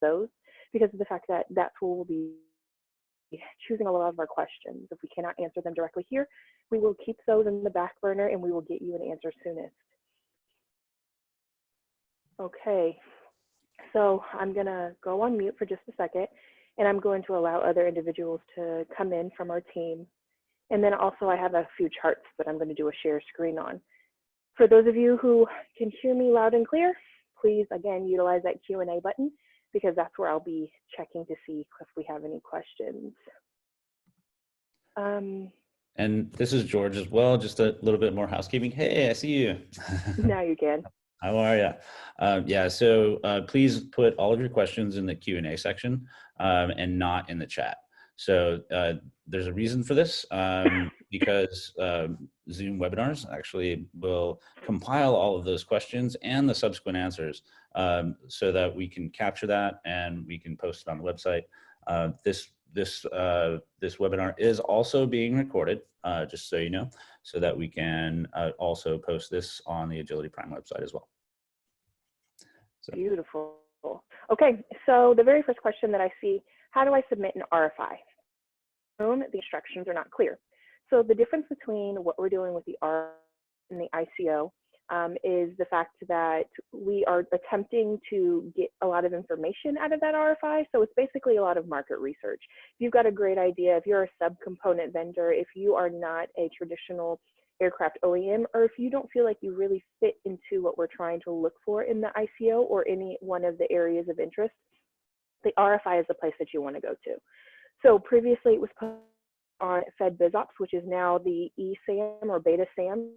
those because of the fact that that tool will be choosing a lot of our questions. If we cannot answer them directly here, we will keep those in the back burner and we will get you an answer soonest. Okay, so I'm gonna go on mute for just a second and I'm going to allow other individuals to come in from our team. And then also I have a few charts that I'm gonna do a share screen on. For those of you who can hear me loud and clear, please again utilize that Q&A button because that's where I'll be checking to see if we have any questions. And this is George as well, just a little bit more housekeeping. Hey, I see you. Now you can. How are you? Yeah, so please put all of your questions in the Q&A section and not in the chat. So there's a reason for this because Zoom webinars actually will compile all of those questions and the subsequent answers so that we can capture that and we can post it on the website. This webinar is also being recorded, just so you know, so that we can also post this on the Agility Prime website as well. So. Beautiful. Okay, so the very first question that I see, how do I submit an RFI? The instructions are not clear. So the difference between what we're doing with the RFI and the ICO is the fact that we are attempting to get a lot of information out of that RFI. So it's basically a lot of market research. If you've got a great idea, if you're a subcomponent vendor, if you are not a traditional aircraft OEM, or if you don't feel like you really fit into what we're trying to look for in the ICO or any one of the areas of interest, the RFI is the place that you want to go to. So previously it was put on Fed BizOps, which is now the eSAM or Beta SAM.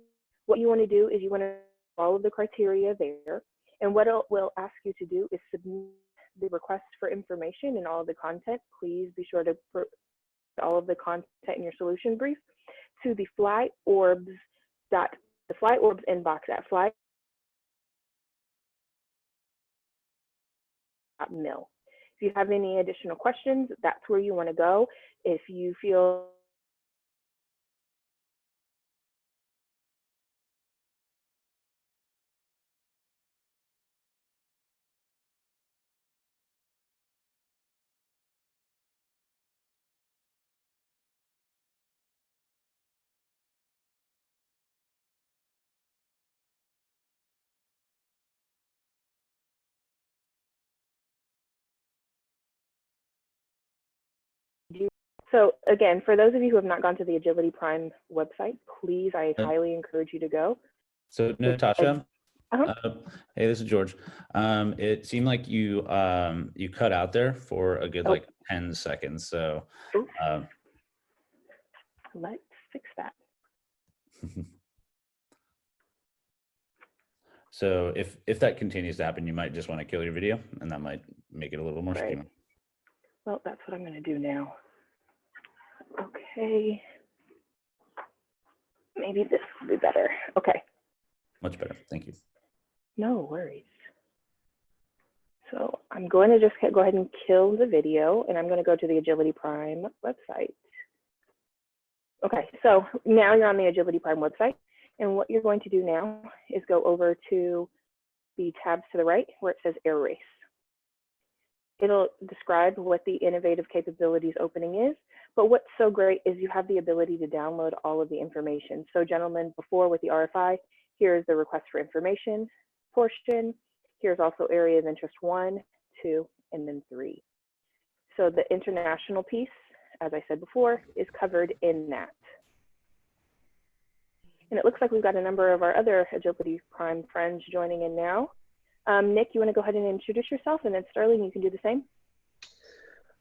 What you want to do is you want to follow the criteria there. And what it will ask you to do is submit the request for information and all of the content. Please be sure to put all of the content in your solution brief to the FlyOrbs inbox at fly.mil. If you have any additional questions, that's where you want to go. If you feel so again, for those of you who have not gone to the Agility Prime website, please, I highly encourage you to go. So Natasha, hey, this is George. It seemed like you you cut out there for a good like 10 seconds. So let's fix that. So if that continues to happen, you might just want to kill your video, and that might make it a little more streaming. Well, that's what I'm going to do now. Okay. Maybe this will be better. Okay. Much better. Thank you. No worries. So I'm going to just go ahead and kill the video, and I'm going to go to the Agility Prime website. Okay, so now you're on the Agility Prime website, and what you're going to do now is go over to the tabs to the right where it says Airrace. It'll describe what the innovative capabilities opening is, but what's so great is you have the ability to download all of the information. So gentlemen, before with the RFI, here's the request for information portion. Here's also area of interest 1, 2, and then 3. So the international piece, as I said before, is covered in that. And it looks like we've got a number of our other Agility Prime friends joining in now. Nick, you want to go ahead and introduce yourself, and then Sterling, you can do the same.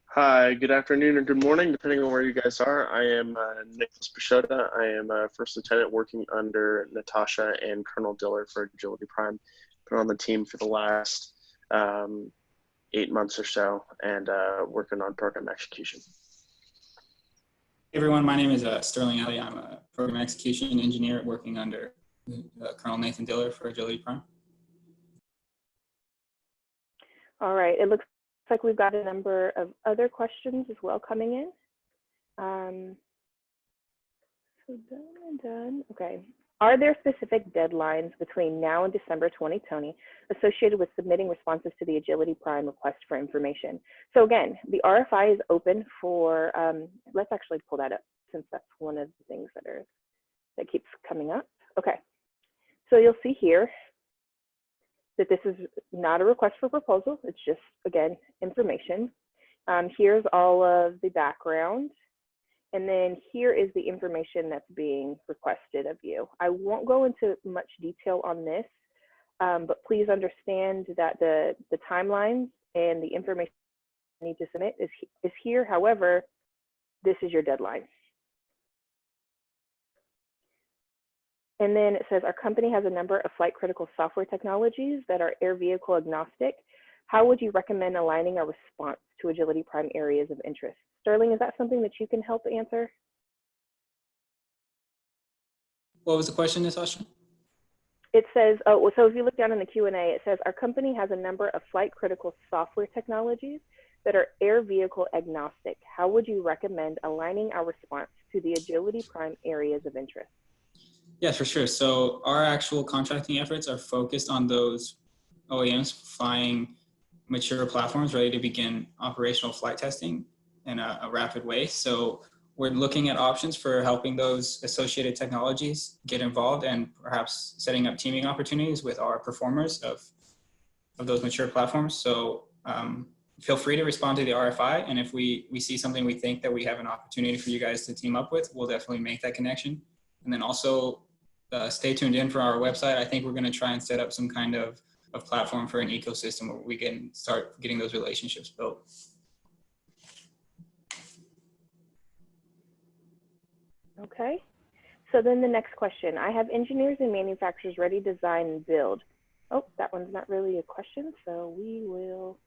Hi, good afternoon or good morning, depending on where you guys are. I am Nicholas Pashota. I am a first lieutenant working under Natasha and Colonel Diller for Agility Prime. Been on the team for the last 8 months or so, and working on program execution. Hey everyone, my name is Sterling Alley. I'm a program execution engineer working under Colonel Nathan Diller for Agility Prime. All right, it looks like we've got a number of other questions as well coming in. So done and done. Okay, Are there specific deadlines between now and December 2020 associated with submitting responses to the Agility Prime request for information? So again, the RFI is open for, let's actually pull that up since that's one of the things that keeps coming up. Okay, so you'll see here that this is not a request for proposal. It's just, again, information. Here's all of the background. And then here is the information that's being requested of you. I won't go into much detail on this, but please understand that the timelines and the information you need to submit is here. However, this is your deadline. And then it says, our company has a number of flight critical software technologies that are air vehicle agnostic. How would you recommend aligning our response to Agility Prime areas of interest? Sterling, is that something that you can help answer? What was the question, Natasha? It says, oh, so if you look down in the Q&A, it says, our company has a number of flight critical software technologies that are air vehicle agnostic. How would you recommend aligning our response to the Agility Prime areas of interest? Yeah, for sure. So our actual contracting efforts are focused on those OEMs flying mature platforms ready to begin operational flight testing in a rapid way. So we're looking at options for helping those associated technologies get involved and perhaps setting up teaming opportunities with our performers of those mature platforms. So feel free to respond to the RFI. And if we see something we think that we have an opportunity for you guys to team up with, we'll definitely make that connection. And then also stay tuned in for our website. I think we're going to try and set up some kind of platform for an ecosystem where we can start getting those relationships built. Okay, so then the next question. I have engineers and manufacturers ready to design and build. Oh, that one's not really a question, so we will.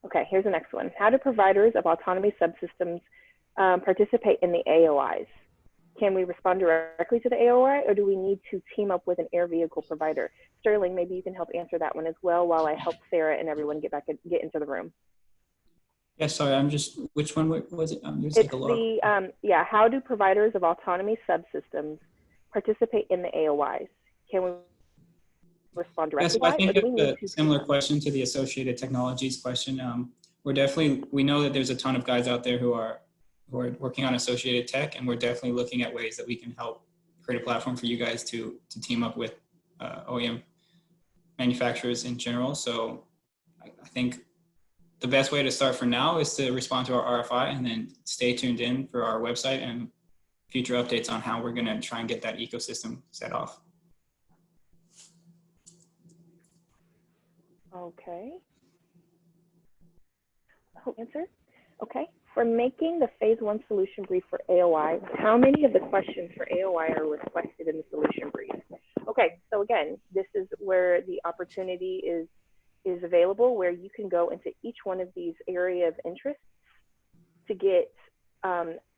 Okay, here's the next one. How do providers of autonomy subsystems participate in the AOIs? Can we respond directly to the AOI, or do we need to team up with an air vehicle provider? Sterling, maybe you can help answer that one as well while I help Sarah and everyone get into the room. Yeah, sorry, which one was it? It's the, yeah, how do providers of autonomy subsystems participate in the AOIs? Can we respond directly? Yes, I think it's a similar question to the associated technologies question. We know that there's a ton of guys out there who are working on associated tech, and we're definitely looking at ways that we can help create a platform for you guys to team up with OEM manufacturers in general. So I think the best way to start for now is to respond to our RFI and then stay tuned in for our website and future updates on how we're going to try and get that ecosystem set off. Okay. Answer. Okay. For making the phase 1 solution brief for AOI, how many of the questions for AOI are requested in the solution brief? Okay, so again, this is where the opportunity is available, where you can go into each one of these area of interest to get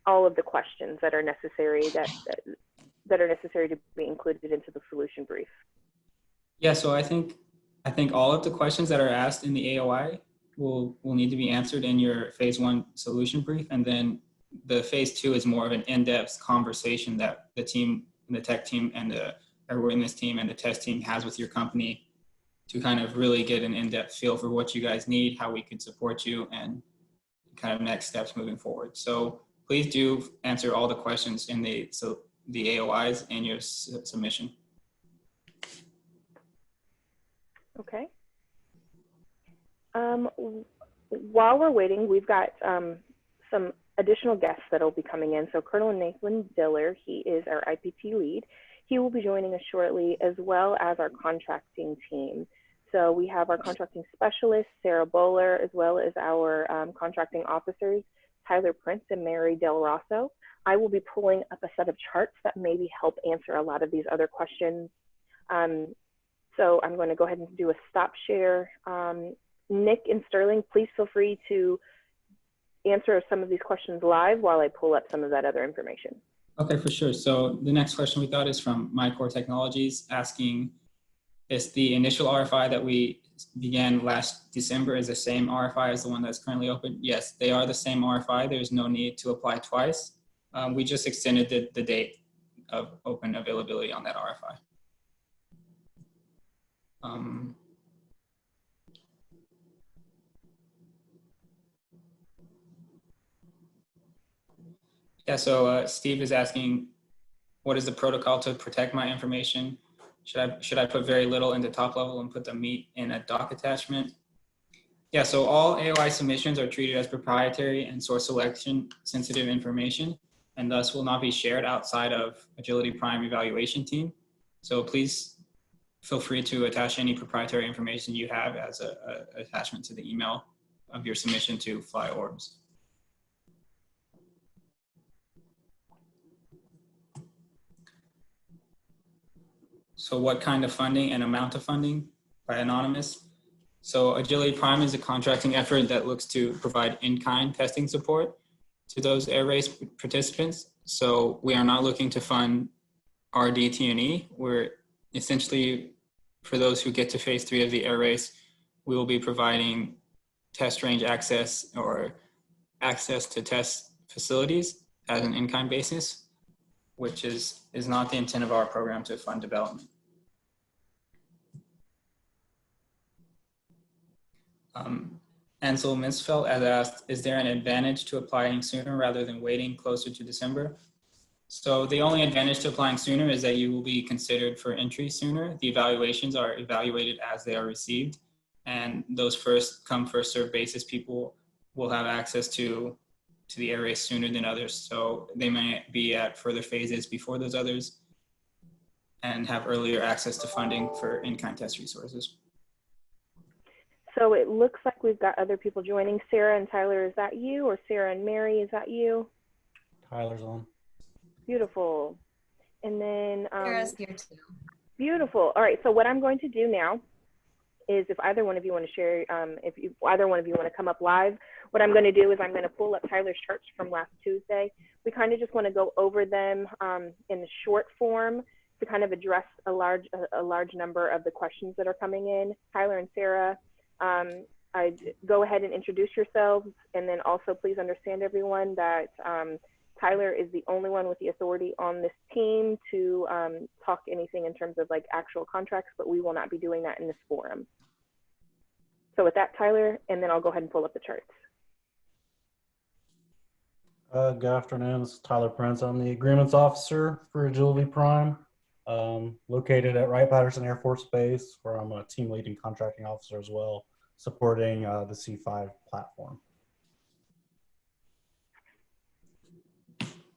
all of the questions that are necessary that are necessary to be included into the solution brief. Yeah, so I think all of the questions that are asked in the AOI will need to be answered in your phase 1 solution brief, and then the phase 2 is more of an in-depth conversation that the team, the tech team, and everyone in this team and the test team has with your company to kind of really get an in-depth feel for what you guys need, how we could support you, and kind of next steps moving forward. So please do answer all the questions in the AOIs in your submission. Okay. While we're waiting, we've got some additional guests that will be coming in. So Colonel Nathan Diller, he is our IPT lead. He will be joining us shortly, as well as our contracting team. So we have our contracting specialist, Sarah Bowler, as well as our contracting officers, Tyler Prince and Mary Del Rosso. I will be pulling up a set of charts that maybe help answer a lot of these other questions. So I'm going to go ahead and do a stop share. Nick and Sterling, please feel free to answer some of these questions live while I pull up some of that other information. Okay, for sure. So the next question we got is from MyCore Technologies, asking, is the initial RFI that we began last December is the same RFI as the one that's currently open? Yes, they are the same RFI. There's no need to apply twice. We just extended the date of open availability on that RFI. Yeah, so Steve is asking, what is the protocol to protect my information? Should I put very little into top level and put the meat in a doc attachment? Yeah, so all AOI submissions are treated as proprietary and source selection sensitive information, and thus will not be shared outside of Agility Prime evaluation team. So please feel free to attach any proprietary information you have as an attachment to the email of your submission to FlyOrbs. So what kind of funding and amount of funding by Anonymous? So Agility Prime is a contracting effort that looks to provide in-kind testing support to those air race participants. So we are not looking to fund RDT&E. We're essentially, for those who get to phase 3 of the air race, we will be providing test range access or access to test facilities as an in-kind basis, which is not the intent of our program to fund development. Ansel Misfeld has asked, is there an advantage to applying sooner rather than waiting closer to December? So the only advantage to applying sooner is that you will be considered for entry sooner. The evaluations are evaluated as they are received, and those first come, first served basis people will have access to the air race sooner than others. So they may be at further phases before those others and have earlier access to funding for in-kind test resources. So it looks like we've got other people joining. Sarah and Tyler, is that you? Or Sarah and Mary, is that you? Tyler's on. Beautiful. And then Sarah's here too. Beautiful. All right, so what I'm going to do now is, if either one of you want to share, either one of you want to come up live, what I'm going to do is I'm going to pull up Tyler's charts from last Tuesday. We kind of just want to go over them in the short form to kind of address a large number of the questions that are coming in. Tyler and Sarah, I'd go ahead and introduce yourselves, and then also please understand, everyone, that Tyler is the only one with the authority on this team to talk anything in terms of like actual contracts, but we will not be doing that in this forum. So with that, Tyler, and then I'll go ahead and pull up the charts. Good afternoon, this is Tyler Prince. I'm the agreements officer for Agility Prime, located at Wright-Patterson Air Force Base, where I'm a team lead and contracting officer as well, supporting the C5 platform.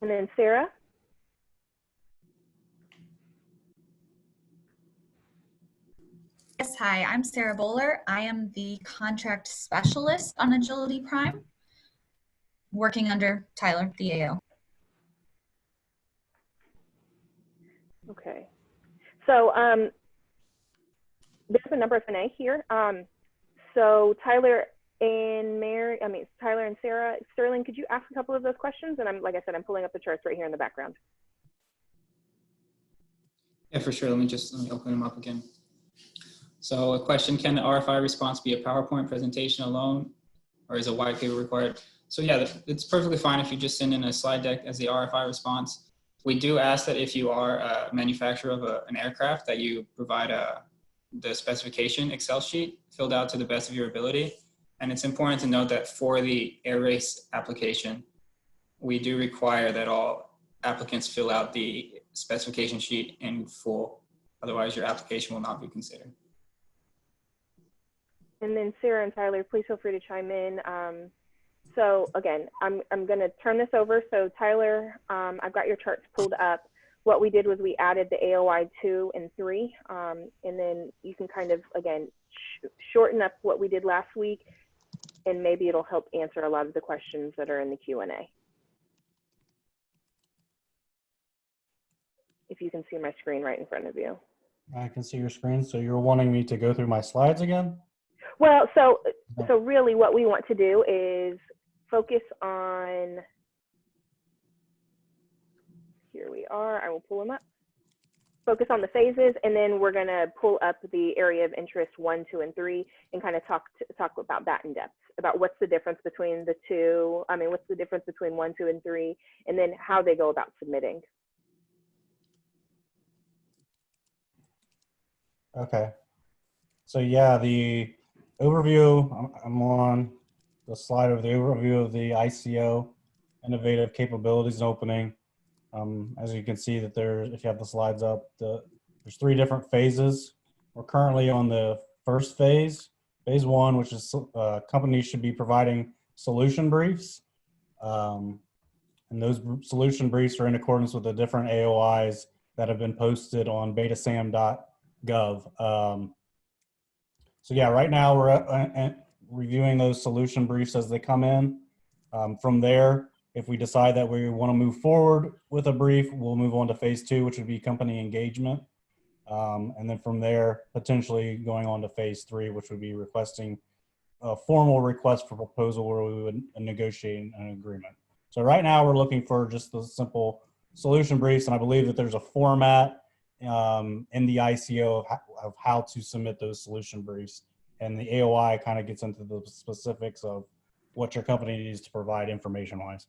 And then Sarah. Yes, hi, I'm Sarah Bowler. I am the contract specialist on Agility Prime, working under Tyler, the AO. Okay. So there's a number of NA here. So Tyler and Tyler and Sarah, Sterling, could you ask a couple of those questions? And like I said, I'm pulling up the charts right here in the background. Yeah, for sure. Let me open them up again. So a question, can the RFI response be a PowerPoint presentation alone, or is a white paper required? So yeah, it's perfectly fine if you just send in a slide deck as the RFI response. We do ask that if you are a manufacturer of an aircraft, that you provide the specification Excel sheet filled out to the best of your ability. And it's important to note that for the air race application, we do require that all applicants fill out the specification sheet in full. Otherwise, your application will not be considered. And then Sarah and Tyler, please feel free to chime in. So again, I'm going to turn this over. So Tyler, I've got your charts pulled up. What we did was we added the AOI 2 and 3, and then you can kind of, again, shorten up what we did last week, and maybe it'll help answer a lot of the questions that are in the Q&A. If you can see my screen right in front of you. I can see your screen. So you're wanting me to go through my slides again? Well, so really what we want to do is focus on, here we are, I will pull them up. Focus on the phases, and then we're gonna pull up the area of interest 1, 2, and 3 and kind of talk about that in depth, about what's the difference between the two, what's the difference between 1, 2, and 3, and then how they go about submitting. Okay. So yeah, the overview, I'm on the slide of the overview of the ICO, innovative capabilities and opening. As you can see that if you have the slides up, there's 3 different phases. We're currently on the first phase, phase 1, which is companies should be providing solution briefs. And those solution briefs are in accordance with the different AOIs that have been posted on betasam.gov. So yeah, right now we're reviewing those solution briefs as they come in. From there, if we decide that we want to move forward with a brief, we'll move on to phase 2, which would be company engagement. And then from there, potentially going on to phase 3, which would be requesting a formal request for proposal where we would negotiate an agreement. So right now we're looking for just the simple solution briefs. And I believe that there's a format in the ICO of how to submit those solution briefs. And the AOI kind of gets into the specifics of what your company needs to provide information-wise.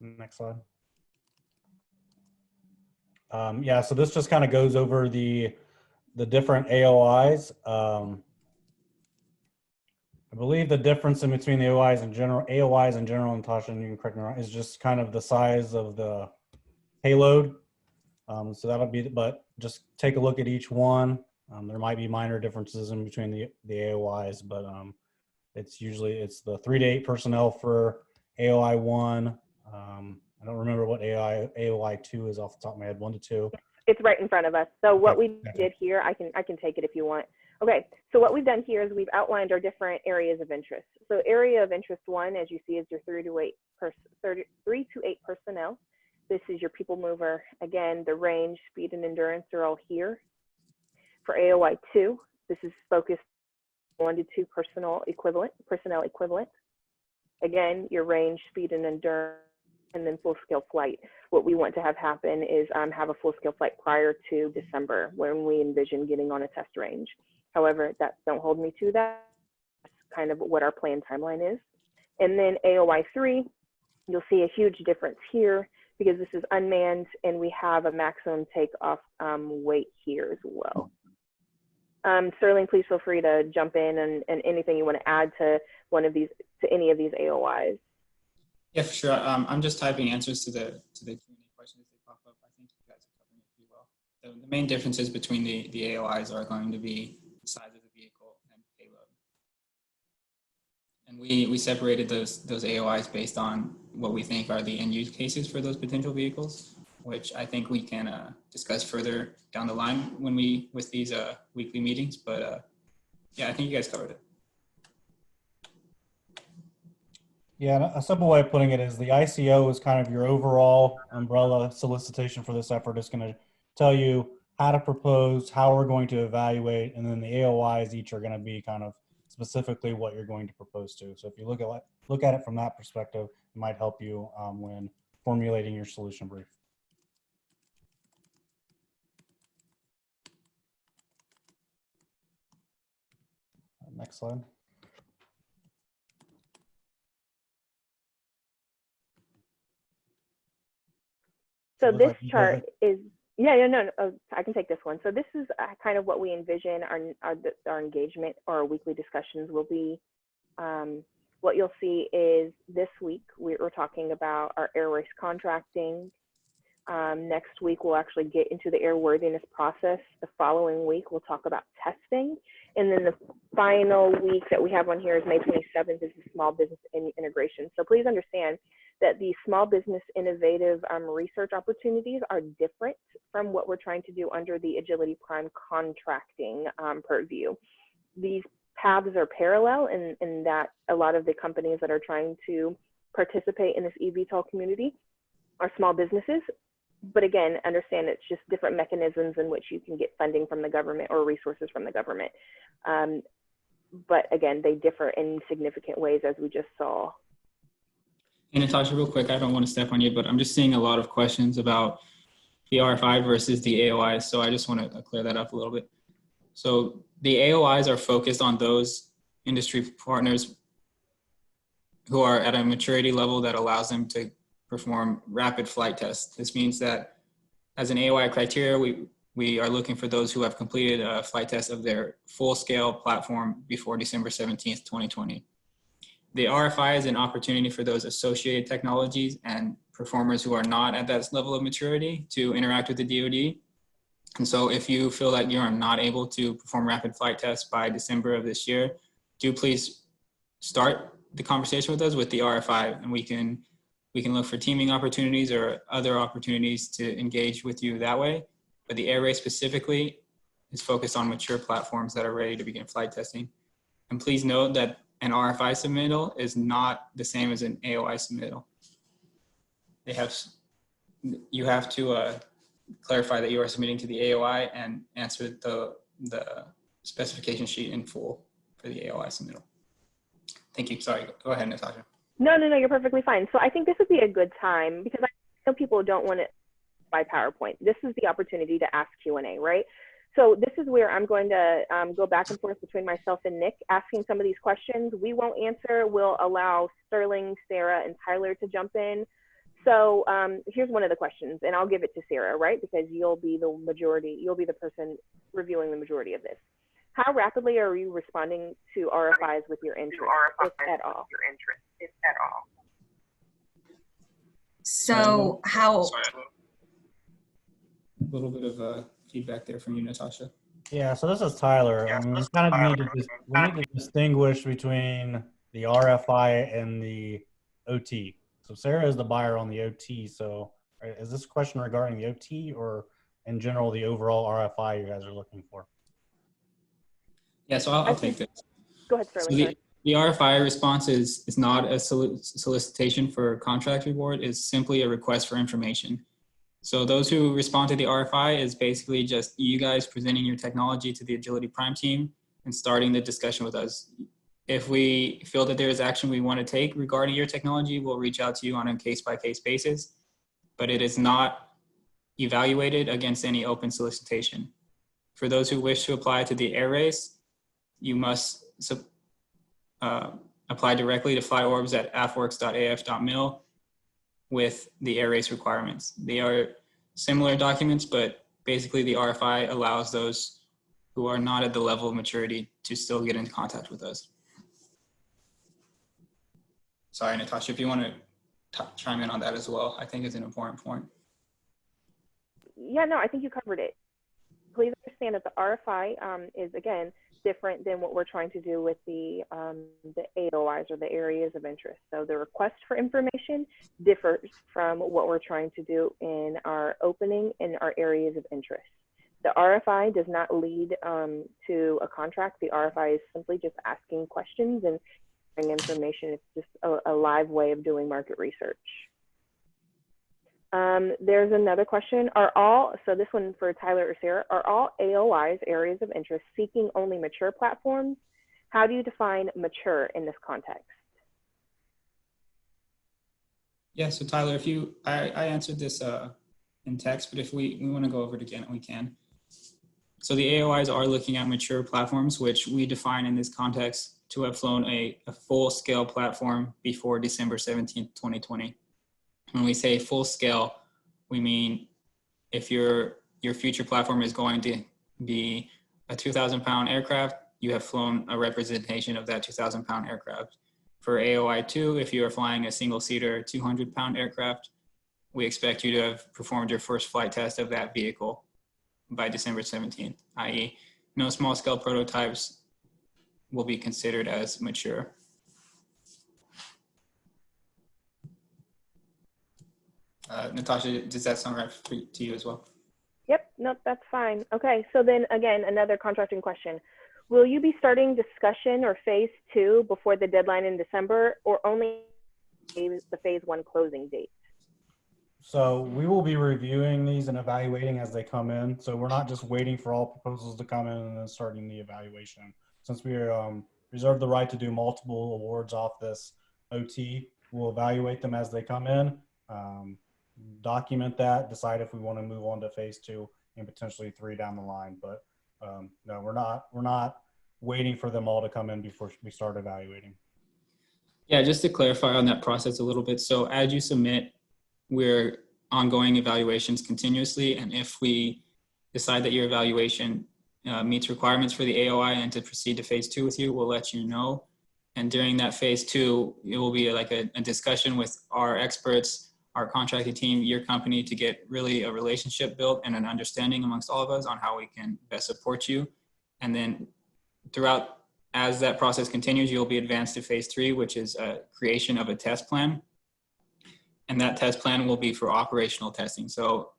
Next slide. Yeah, so this just kind of goes over the different AOIs. I believe the difference in between the AOIs in general, and Tasha, and you can correct me wrong, is just kind of the size of the payload. So that'll be, but just take a look at each one. There might be minor differences in between the AOIs, but it's the 3 to 8 personnel for AOI 1. I don't remember what AOI 2 is off the top of my head, 1 to 2. It's right in front of us. So what Okay. we did here, I can take it if you want. Okay, so what we've done here is we've outlined our different areas of interest. So area of interest 1, as you see, is your 3 to 8 personnel. This is your people mover. Again, the range, speed, and endurance are all here. For AOI 2, this is focused 1 to 2 personnel equivalent. Again, your range, speed, and endurance, and then full-scale flight. What we want to have happen is have a full-scale flight prior to December, when we envision getting on a test range. However, don't hold me to that. That's kind of what our planned timeline is. And then AOI 3, you'll see a huge difference here because this is unmanned and we have a maximum takeoff weight here as well. Sterling, please feel free to jump in and anything you want to add to any of these AOIs. Yeah, for sure. I'm just typing answers to the Q&A questions as they pop up. I think you guys are covering it pretty well. The main differences between the AOIs are going to be the size of the vehicle and payload. And we separated those AOIs based on what we think are the end use cases for those potential vehicles, which I think we can discuss further down the line with these weekly meetings. But yeah, I think you guys covered it. Yeah, a simple way of putting it is the ICO is kind of your overall umbrella solicitation for this effort. It's going to tell you how to propose, how we're going to evaluate, and then the AOIs each are going to be kind of specifically what you're going to propose to. So if you look at it from that perspective, it might help you when formulating your solution brief. Next slide. So this chart is, no, I can take this one. So this is kind of what we envision our engagement or our weekly discussions will be. What you'll see is this week, we're talking about our airworks contracting. Next week, we'll actually get into the airworthiness process. The following week, we'll talk about testing. And then the final week that we have on here is May 27th, is the small business integration. So please understand that the small business innovative research opportunities are different from what we're trying to do under the Agility Prime contracting purview. These paths are parallel in that a lot of the companies that are trying to participate in this eVTOL community are small businesses. But again, understand it's just different mechanisms in which you can get funding from the government or resources from the government. But again, they differ in significant ways, as we just saw. And Natasha, real quick, I don't want to step on you, but I'm just seeing a lot of questions about the RFI versus the AOIs. So I just want to clear that up a little bit. So the AOIs are focused on those industry partners who are at a maturity level that allows them to perform rapid flight tests. This means that as an AOI criteria, we are looking for those who have completed a flight test of their full-scale platform before December 17th, 2020. The RFI is an opportunity for those associated technologies and performers who are not at that level of maturity to interact with the DoD. And so if you feel that you are not able to perform rapid flight tests by December of this year, do please start the conversation with us with the RFI, and we can look for teaming opportunities or other opportunities to engage with you that way. But the air race specifically is focused on mature platforms that are ready to begin flight testing. And please note that an RFI submittal is not the same as an AOI submittal. You have to clarify that you are submitting to the AOI and answer the specification sheet in full for the AOI submittal. Thank you. Sorry, go ahead, Natasha. No, you're perfectly fine. So I think this would be a good time, because I know people don't want it by PowerPoint. This is the opportunity to ask Q&A, right? So this is where I'm going to go back and forth between myself and Nick, asking some of these questions. We won't answer. We'll allow Sterling, Sarah, and Tyler to jump in. So here's one of the questions, and I'll give it to Sarah, right? Because you'll be the person reviewing the majority of this. How rapidly are you responding to RFIs with your interest, if at all? So how? Sorry. A little bit of feedback there from you, Natasha. Yeah, so this is Tyler. We kind of need to distinguish between the RFI and the OT. So Sarah is the buyer on the OT. So is this a question regarding the OT or in general the overall RFI you guys are looking for? Yeah, so I'll take this. Go ahead, Sterling. So the RFI response is not a solicitation for contract reward. It's simply a request for information. So those who respond to the RFI is basically just you guys presenting your technology to the Agility Prime team and starting the discussion with us. If we feel that there is action we want to take regarding your technology, we'll reach out to you on a case-by-case basis, but it is not evaluated against any open solicitation. For those who wish to apply to the air race, you must apply directly to flyorbs at afwerx.af.mil with the air race requirements. They are similar documents, but basically the RFI allows those who are not at the level of maturity to still get into contact with us. Sorry, Natasha, if you want to chime in on that as well, I think it's an important point. Yeah, no, I think you covered it. Please understand that the RFI is, again, different than what we're trying to do with the AOIs, or the areas of interest. So the request for information differs from what we're trying to do in our opening and our areas of interest. The RFI does not lead to a contract. The RFI is simply just asking questions and information. It's just a live way of doing market research. There's another question. So this one for Tyler or Sarah, are all AOIs, areas of interest, seeking only mature platforms? How do you define mature in this context? Yeah, so Tyler, if I answered this in text, but if we want to go over it again, we can. So the AOIs are looking at mature platforms, which we define in this context to have flown a full-scale platform before December 17th, 2020. When we say full scale, we mean if your future platform is going to be a 2,000-pound aircraft, you have flown a representation of that 2,000-pound aircraft. For AOI2, if you are flying a single-seater 200-pound aircraft, we expect you to have performed your first flight test of that vehicle by December 17th, i.e. no small-scale prototypes will be considered as mature. Natasha, does that sound right to you as well? Yep, nope, that's fine. Okay, so then again, another contracting question. Will you be starting discussion or phase 2 before the deadline in December, or only the phase 1 closing date? So we will be reviewing these and evaluating as they come in. So we're not just waiting for all proposals to come in and then starting the evaluation. Since we reserve the right to do multiple awards off this OT, we'll evaluate them as they come in. Document that, decide if we want to move on to phase 2 and potentially 3 down the line. But no, we're not waiting for them all to come in before we start evaluating. Yeah, just to clarify on that process a little bit. So as you submit, we're ongoing evaluations continuously. And if we decide that your evaluation meets requirements for the AOI and to proceed to phase 2 with you, we'll let you know. And during that phase 2, it will be like a discussion with our experts, our contracting team, your company, to get really a relationship built and an understanding amongst all of us on how we can best support you. And then throughout, as that process continues, you'll be advanced to phase 3, which is a creation of a test plan. And that test plan will be for operational testing. So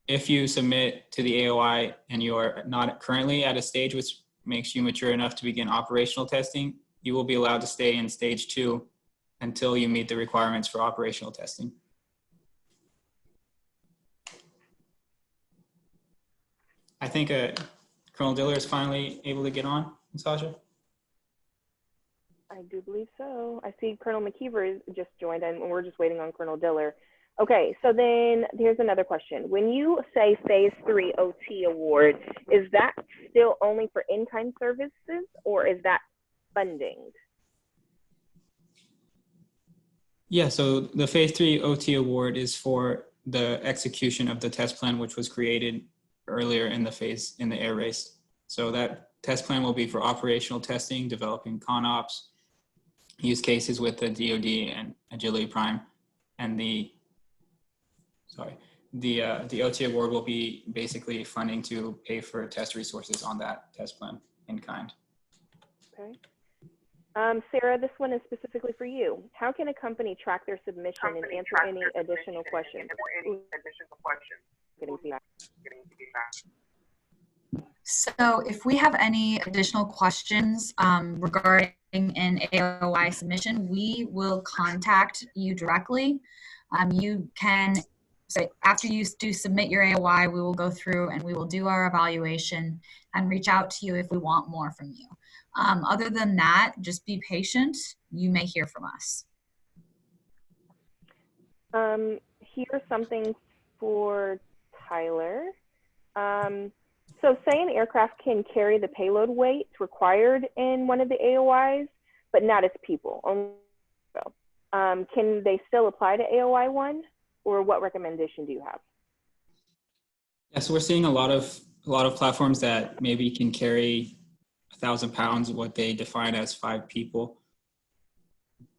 if you submit to the AOI and you're not currently at a stage which makes you mature enough to begin operational testing, you will be allowed to stay in stage 2 until you meet the requirements for operational testing. I think Colonel Diller is finally able to get on, Sasha. I do believe so. I see Colonel McKeever just joined, and we're just waiting on Colonel Diller. Okay, so then here's another question. When you say phase 3 OT award, is that still only for in-kind services, or is that funding? Yeah, so the phase 3 OT award is for the execution of the test plan, which was created earlier in the air race. So that test plan will be for operational testing, developing ConOps, use cases with the DoD and Agility Prime, and the OT award will be basically funding to pay for test resources on that test plan in kind. Okay. Sarah, this one is specifically for you. How can a company track their submission and answer any additional questions? So if we have any additional questions regarding an AOI submission, we will contact you directly. You can say, after you do submit your AOI, we will go through and we will do our evaluation and reach out to you if we want more from you. Other than that, just be patient. You may hear from us. Here's something for Tyler. So say an aircraft can carry the payload weight required in one of the AOIs, but not its people. Can they still apply to AOI 1, or what recommendation do you have? Yeah, so we're seeing a lot of platforms that maybe can carry 1,000 pounds, what they define as 5 people.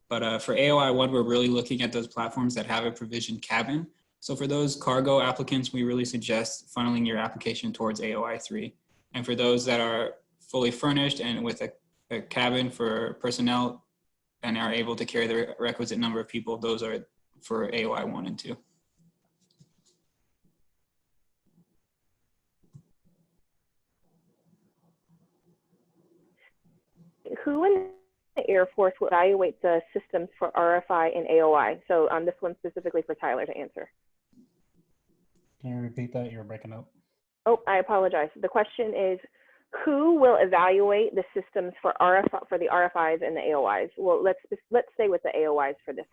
But for AOI 1, we're really looking at those platforms that have a provisioned cabin. So for those cargo applicants, we really suggest funneling your application towards AOI 3. And for those that are fully furnished and with a cabin for personnel and are able to carry the requisite number of people, those are for AOI 1 and 2. Who in the Air Force will evaluate the systems for RFI and AOI? So this one's specifically for Tyler to answer. Can you repeat that? You're breaking up. Oh, I apologize. The question is, who will evaluate the systems for the RFIs and the AOIs? Well, let's stay with the AOIs for this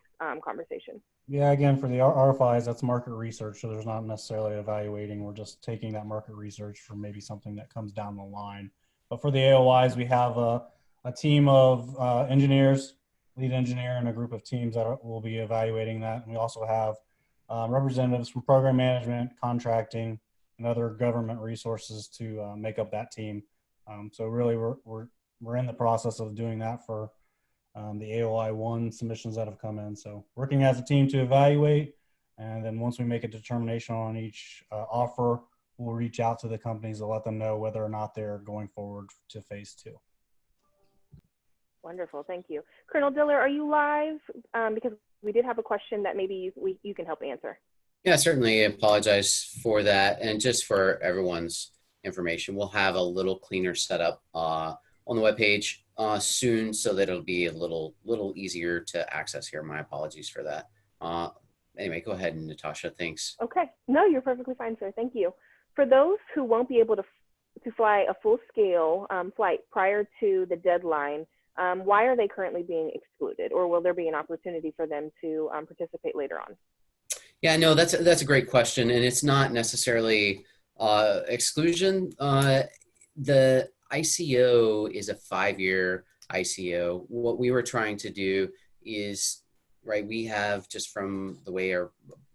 conversation. Yeah, again, for the RFIs, that's market research, so there's not necessarily evaluating. We're just taking that market research for maybe something that comes down the line. But for the AOIs, we have a team of engineers, lead engineer, and a group of teams that will be evaluating that. And we also have representatives from program management, contracting, and other government resources to make up that team. So really, we're in the process of doing that for the AOI 1 submissions that have come in. So working as a team to evaluate, and then once we make a determination on each offer, we'll reach out to the companies to let them know whether or not they're going forward to phase 2. Wonderful, thank you. Colonel Diller, are you live? Because we did have a question that maybe you can help answer. Yeah, certainly. I apologize for that. And just for everyone's information, we'll have a little cleaner setup on the webpage soon, so that it'll be a little easier to access here. My apologies for that. Anyway, go ahead, Natasha. Thanks. Okay. No, you're perfectly fine, sir. Thank you. For those who won't be able to fly a full-scale flight prior to the deadline, why are they currently being excluded, or will there be an opportunity for them to participate later on? Yeah, no, that's a great question, and it's not necessarily exclusion. The ICO is a 5-year ICO. What we were trying to do is, right, we have, just from the way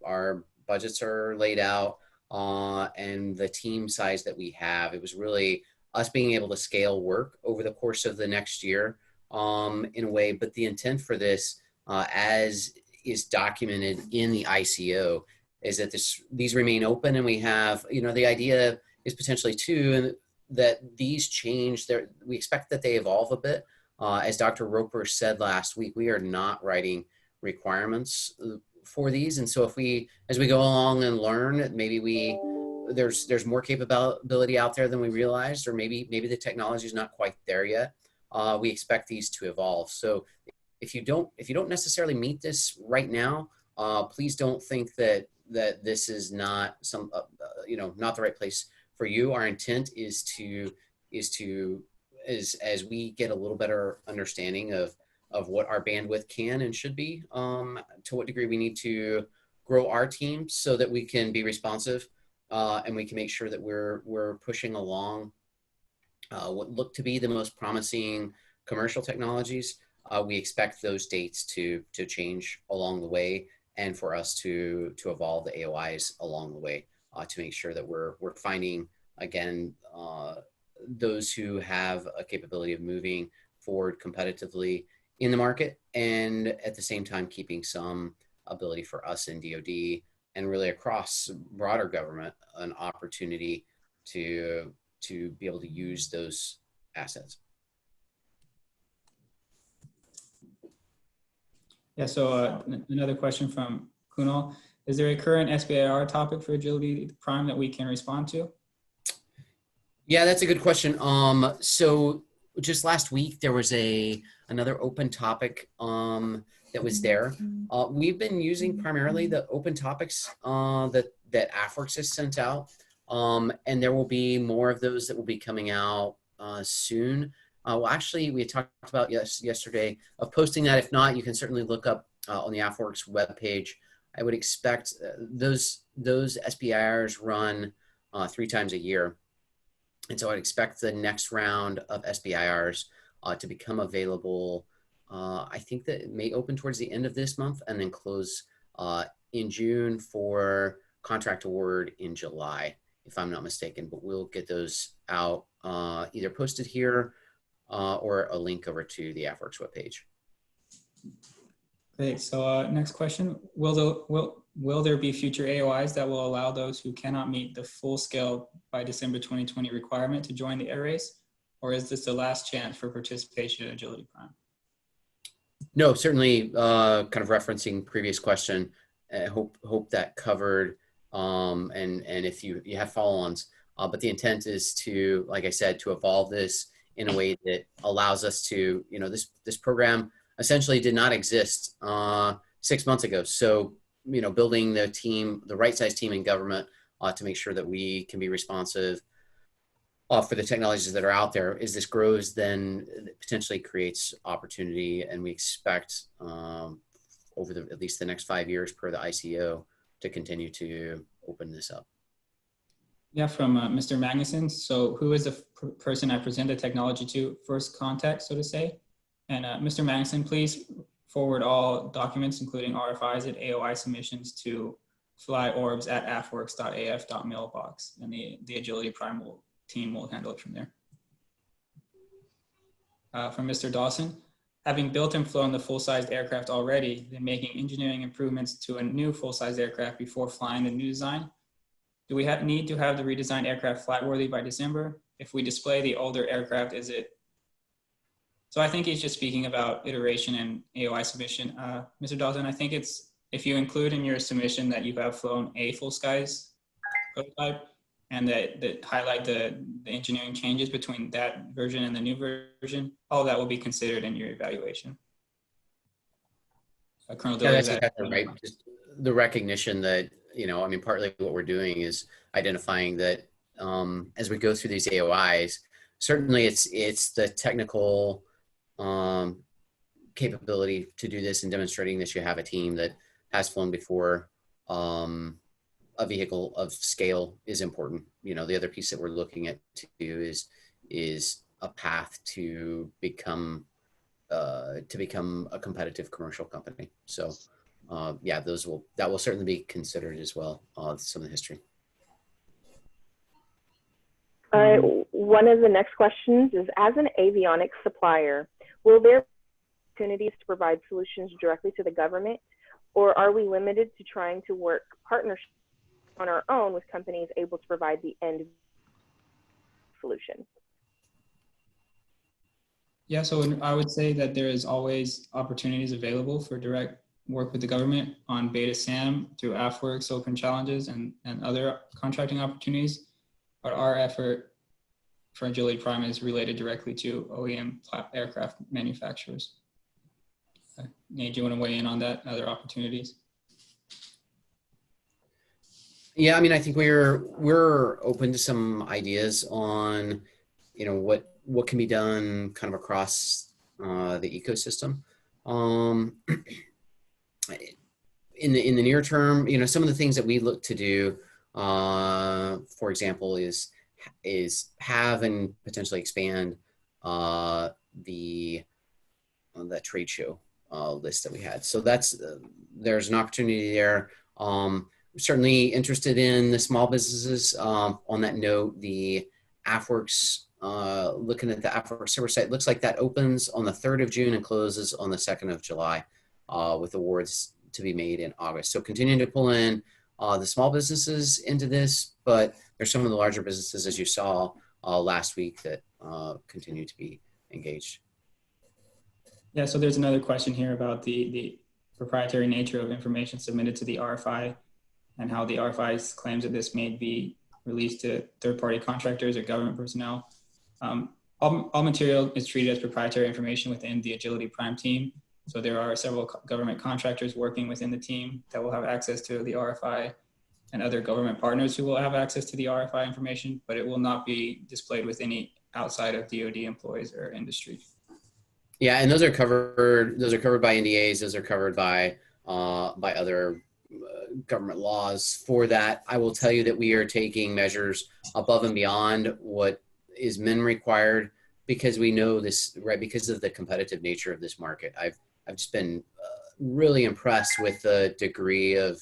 our budgets are laid out, and the team size that we have. It was really us being able to scale work over the course of the next year in a way. But the intent for this, as is documented in the ICO, is that these remain open, and we have, the idea is potentially too, and that these change. We expect that they evolve a bit. As Dr. Roper said last week, we are not writing requirements for these, and so as we go along and learn, maybe there's more capability out there than we realized, or maybe the technology is not quite there yet. We expect these to evolve. So if you don't necessarily meet this right now, please don't think that this is not not the right place for you. Our intent is as we get a little better understanding of what our bandwidth can and should be, to what degree we need to grow our team so that we can be responsive, and we can make sure that we're pushing along what look to be the most promising commercial technologies. We expect those dates to change along the way, and for us to evolve the AOIs along the way, to make sure that we're finding, again, those who have a capability of moving forward competitively in the market, and at the same time keeping some ability for us in DoD and really across broader government an opportunity to be able to use those assets. Yeah, so another question from Kunal. Is there a current SBIR topic for Agility Prime that we can respond to? Yeah, that's a good question. So just last week, there was another open topic that was there. We've been using primarily the open topics that AFWERX has sent out. And there will be more of those that will be coming out soon. Well, actually, we had talked about yesterday of posting that. If not, you can certainly look up on the AFWERX webpage. I would expect those SBIRs run 3 times a year. And so I'd expect the next round of SBIRs to become available. I think that it may open towards the end of this month and then close in June for contract award in July, if I'm not mistaken. But we'll get those out, either posted here or a link over to the AFWERX webpage. Great. So next question: Will there be future AOIs that will allow those who cannot meet the full scale by December 2020 requirement to join the air race, or is this the last chance for participation in Agility Prime? No, certainly. Kind of referencing previous question. I hope that covered. And if you have follow-ons, but the intent is to, like I said, to evolve this in a way that allows us to, this program essentially did not exist 6 months ago. So, building the team, the right size team in government to make sure that we can be responsive for the technologies that are out there. As this grows, then it potentially creates opportunity, and we expect over at least the next 5 years per the ICO to continue to open this up. Yeah, from Mr. Magnuson. So who is the person I present the technology to? First contact, so to say. And Mr. Magnuson, please forward all documents, including Rfis and AOI submissions, to flyorbs@afwerx.af.mailbox, and the Agility Prime team will handle it from there. From Mr. Dawson: having built and flown the full-sized aircraft already, then making engineering improvements to a new full-sized aircraft before flying the new design, do we need to have the redesigned aircraft flightworthy by December? If we display the older aircraft, is it? So I think he's just speaking about iteration and AOI submission. Mr. Dawson, I think it's, if you include in your submission that you have flown a full-size prototype and that highlight the engineering changes between that version and the new version, all of that will be considered in your evaluation. Colonel Dillard, that's exactly right. Just the recognition that, partly what we're doing is identifying that as we go through these AOIs, certainly it's the technical capability to do this and demonstrating that you have a team that has flown before. A vehicle of scale is important. The other piece that we're looking at too is a path to become a competitive commercial company. So yeah, that will certainly be considered as well. Some of the history. One of the next questions is, as an avionics supplier, will there be opportunities to provide solutions directly to the government, or are we limited to trying to work partnerships on our own with companies able to provide the end solution? Yeah, so I would say that there is always opportunities available for direct work with the government on Beta SAM through AFWERX open challenges and other contracting opportunities. But our effort for Agility Prime is related directly to OEM aircraft manufacturers. Nate, do you want to weigh in on that, other opportunities? Yeah, I mean, I think we're open to some ideas on, you know, what can be done kind of across the ecosystem. In the near term, you know, some of the things that we look to do, for example, is have and potentially expand the trade show list that we had. So that's there's an opportunity there. We're certainly interested in the small businesses. On that note, the AFWERX, looking at the AFWERX server site, looks like that opens on the 3rd of June and closes on the 2nd of July, with awards to be made in August. So continuing to pull in the small businesses into this, but there's some of the larger businesses, as you saw last week, that continue to be engaged. Yeah, so there's another question here about the proprietary nature of information submitted to the RFI and how the RFI claims that this may be released to third-party contractors or government personnel. All material is treated as proprietary information within the Agility Prime team. So there are several government contractors working within the team that will have access to the RFI, and other government partners who will have access to the RFI information, but it will not be displayed with any outside of DoD employees or industry. Yeah, and those are covered. Those are covered by NDAs. Those are covered by other government laws. For that, I will tell you that we are taking measures above and beyond what is min required, because we know this, right? Because of the competitive nature of this market. I've just been really impressed with the degree of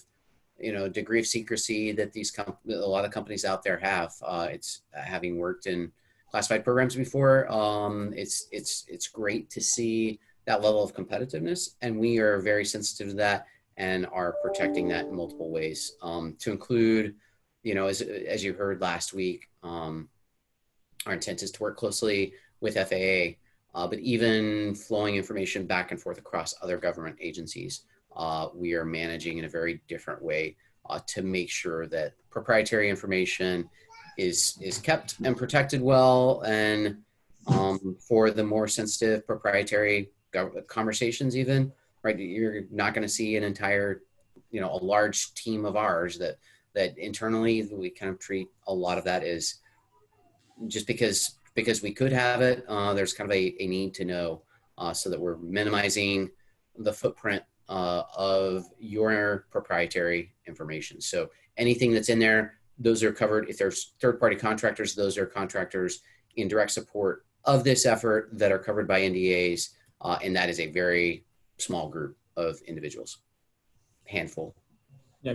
secrecy that a lot of companies out there have. It's having worked in classified programs before. It's great to see that level of competitiveness, and we are very sensitive to that and are protecting that in multiple ways. To include, you know, as you heard last week, our intent is to work closely with FAA, but even flowing information back and forth across other government agencies. We are managing in a very different way to make sure that proprietary information is kept and protected well. And for the more sensitive proprietary conversations, even, right, you're not going to see an entire, you know, a large team of ours that internally we kind of treat a lot of that as just because we could have it. There's kind of a need to know, so that we're minimizing the footprint of your proprietary information. So anything that's in there, those are covered. If there's third-party contractors, those are contractors in direct support of this effort that are covered by NDAs, and that is a very small group of individuals, handful. Yeah,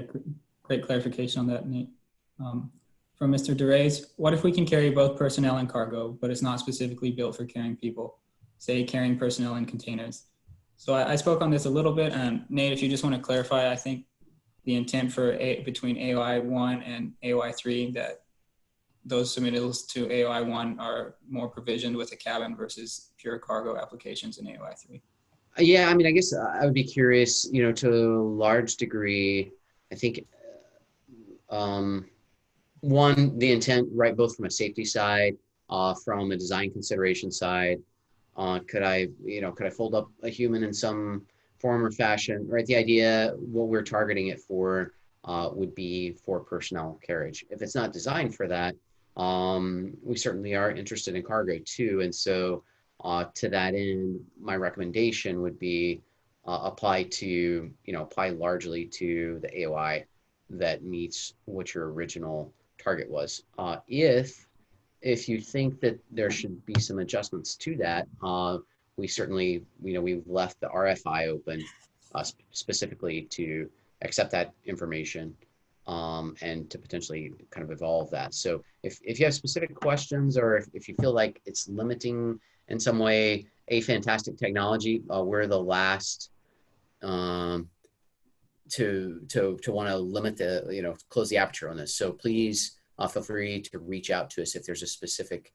great clarification on that, Nate. From Mr. DeRays, what if we can carry both personnel and cargo, but it's not specifically built for carrying people, say carrying personnel in containers? So I spoke on this a little bit, and Nate, if you just want to clarify, I think the intent for between AOI 1 and AOI 3, that those submittals to AOI 1 are more provisioned with a cabin versus pure cargo applications in AOI 3. Yeah, I mean, I guess I would be curious, you know, to a large degree, I think, one, the intent, right, both from a safety side, from a design consideration side, could I fold up a human in some form or fashion, right? The idea, what we're targeting it for, would be for personnel carriage. If it's not designed for that, we certainly are interested in cargo too. And so to that end, my recommendation would be apply largely to the AOI that meets what your original target was. If you think that there should be some adjustments to that, we certainly, we've left the RFI open specifically to accept that information. and to potentially kind of evolve that. So if you have specific questions, or if you feel like it's limiting in some way a fantastic technology, we're the last to want to limit the, close the aperture on this. So please feel free to reach out to us if there's a specific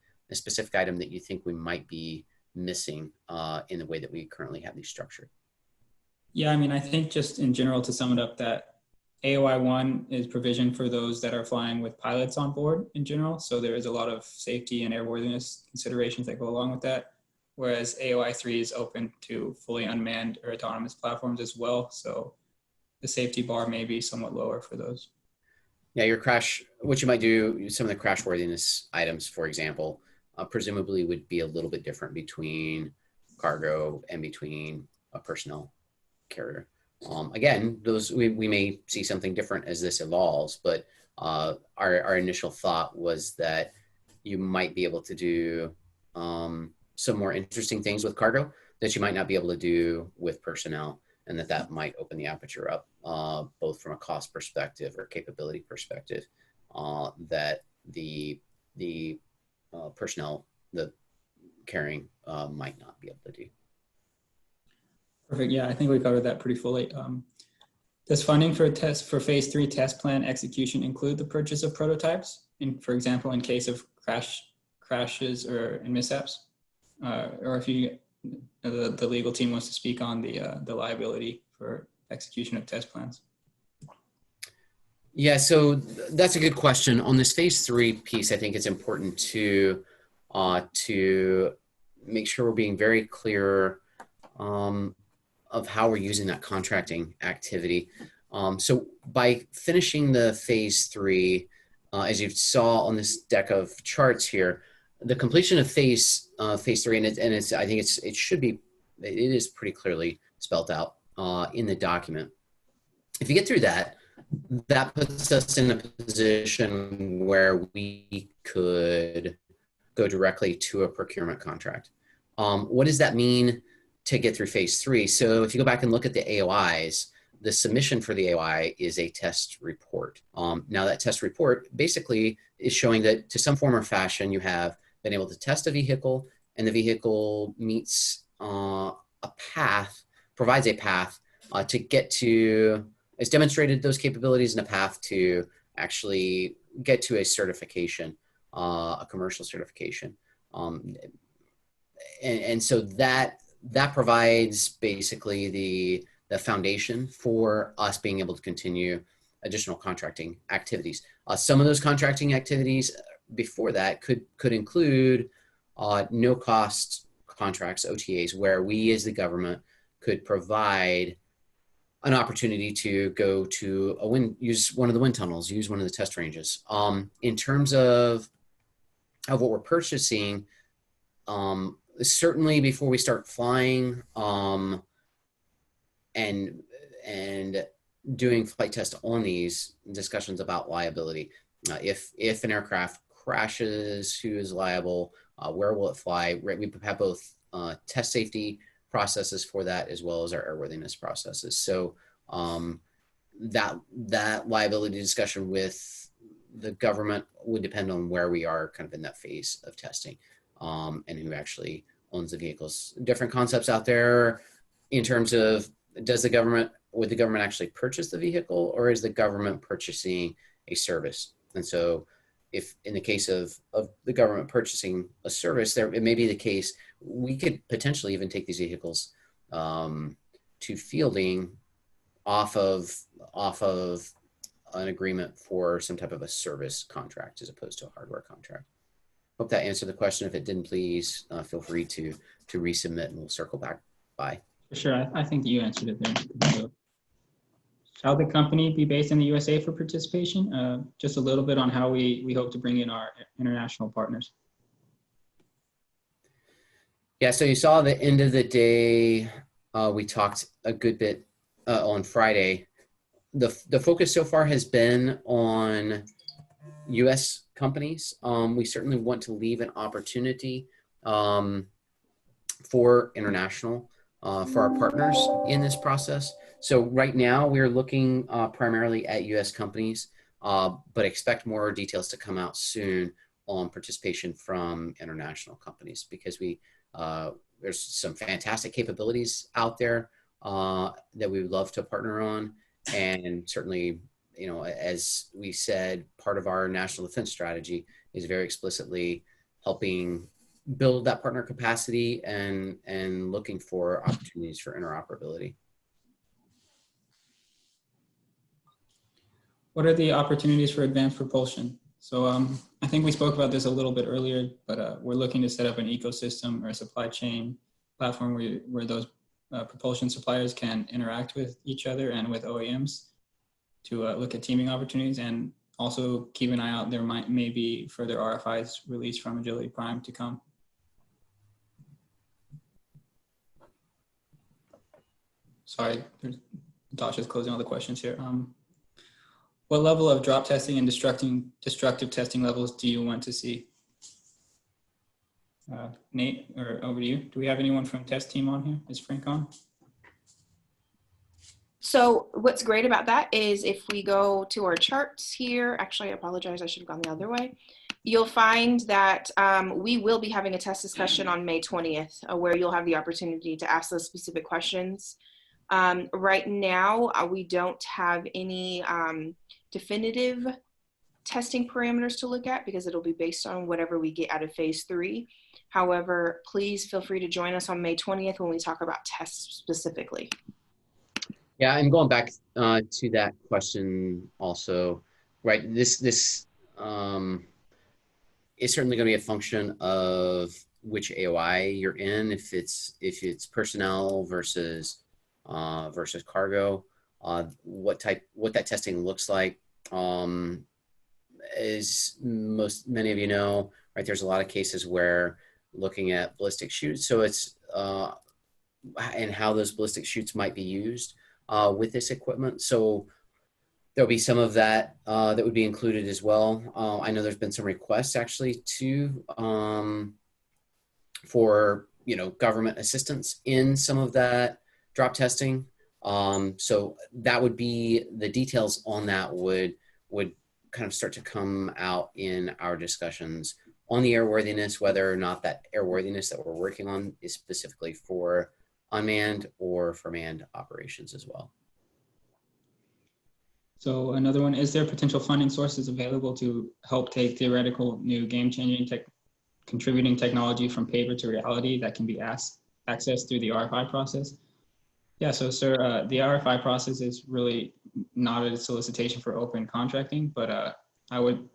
item that you think we might be missing in the way that we currently have these structured. Yeah, I mean, I think just in general, to sum it up, that AOI 1 is provisioned for those that are flying with pilots on board in general. So there is a lot of safety and airworthiness considerations that go along with that. Whereas AOI 3 is open to fully unmanned or autonomous platforms as well. So the safety bar may be somewhat lower for those. Yeah, what you might do, some of the crash worthiness items, for example, presumably would be a little bit different between cargo and between a personnel carrier. Again, those we may see something different as this evolves, but our initial thought was that you might be able to do some more interesting things with cargo that you might not be able to do with personnel, and that might open the aperture up, both from a cost perspective or capability perspective, that the personnel, the carrying, might not be able to do. Perfect. Yeah, I think we covered that pretty fully. Does funding for phase 3 test plan execution include the purchase of prototypes? For example, in case of crashes or mishaps, or if the legal team wants to speak on the liability for execution of test plans. Yeah, so that's a good question. On this phase 3 piece, I think it's important to make sure we're being very clear of how we're using that contracting activity. So by finishing the phase 3, as you saw on this deck of charts here, the completion of phase 3, and I think it is pretty clearly spelled out in the document. If you get through that puts us in a position where we could go directly to a procurement contract. What does that mean to get through phase 3? So if you go back and look at the AOIs, the submission for the AOI is a test report. Now that test report basically is showing that to some form or fashion you have been able to test a vehicle, and the vehicle meets provides a path to get to, it's demonstrated those capabilities and a path to actually get to a certification, a commercial certification. And so that provides basically the foundation for us being able to continue additional contracting activities. Some of those contracting activities before that could include no cost contracts, OTAs, where we as the government could provide an opportunity to go to use one of the wind tunnels, use one of the test ranges. In terms of what we're purchasing, certainly before we start flying and doing flight tests on these, discussions about liability. If an aircraft crashes, who is liable? Where will it fly? We have both test safety processes for that as well as our airworthiness processes. So that liability discussion with the government would depend on where we are kind of in that phase of testing, and who actually owns the vehicles. Different concepts out there in terms of would the government actually purchase the vehicle, or is the government purchasing a service? And so if in the case of the government purchasing a service, it may be the case we could potentially even take these vehicles to fielding off of an agreement for some type of a service contract as opposed to a hardware contract. Hope that answered the question. If it didn't, please feel free to resubmit and we'll circle back by. For sure, I think you answered it there. Shall the company be based in the USA for participation? Just a little bit on how we hope to bring in our international partners. Yeah, so you saw the end of the day, we talked a good bit on Friday. The focus so far has been on US companies. We certainly want to leave an opportunity for international, for our partners in this process. So right now we're looking primarily at US companies. but expect more details to come out soon on participation from international companies, because there's some fantastic capabilities out there that we would love to partner on. And certainly, as we said, part of our national defense strategy is very explicitly helping build that partner capacity and looking for opportunities for interoperability. What are the opportunities for advanced propulsion? So I think we spoke about this a little bit earlier, but we're looking to set up an ecosystem or a supply chain platform where those propulsion suppliers can interact with each other and with OEMs to look at teaming opportunities, and also keep an eye out. There may be further RFIs released from Agility Prime to come. Sorry, Natasha's closing all the questions here. What level of drop testing and destructive testing levels do you want to see? Nate, or over to you. Do we have anyone from test team on here? Is Frank on? So what's great about that is if we go to our charts here, actually I apologize, I should have gone the other way. You'll find that we will be having a test discussion on May 20th where you'll have the opportunity to ask those specific questions. Right now, we don't have any definitive testing parameters to look at because it'll be based on whatever we get out of phase 3. However, please feel free to join us on May 20th when we talk about tests specifically. Yeah, and going back to that question also, right? This is certainly going to be a function of which AOI you're in. If it's personnel versus cargo, what that testing looks like. As many of you know, right? There's a lot of cases where looking at ballistic chutes, so it's and how those ballistic chutes might be used with this equipment. So there'll be some of that that would be included as well. I know there's been some requests actually for government assistance in some of that drop testing. So that would be the details on that would kind of start to come out in our discussions on the airworthiness, whether or not that airworthiness that we're working on is specifically for unmanned or for manned operations as well. So another one, is there potential funding sources available to help take theoretical new game-changing contributing technology from paper to reality that can be accessed through the RFI process? Yeah, so sir, the RFI process is really not a solicitation for open contracting, but I would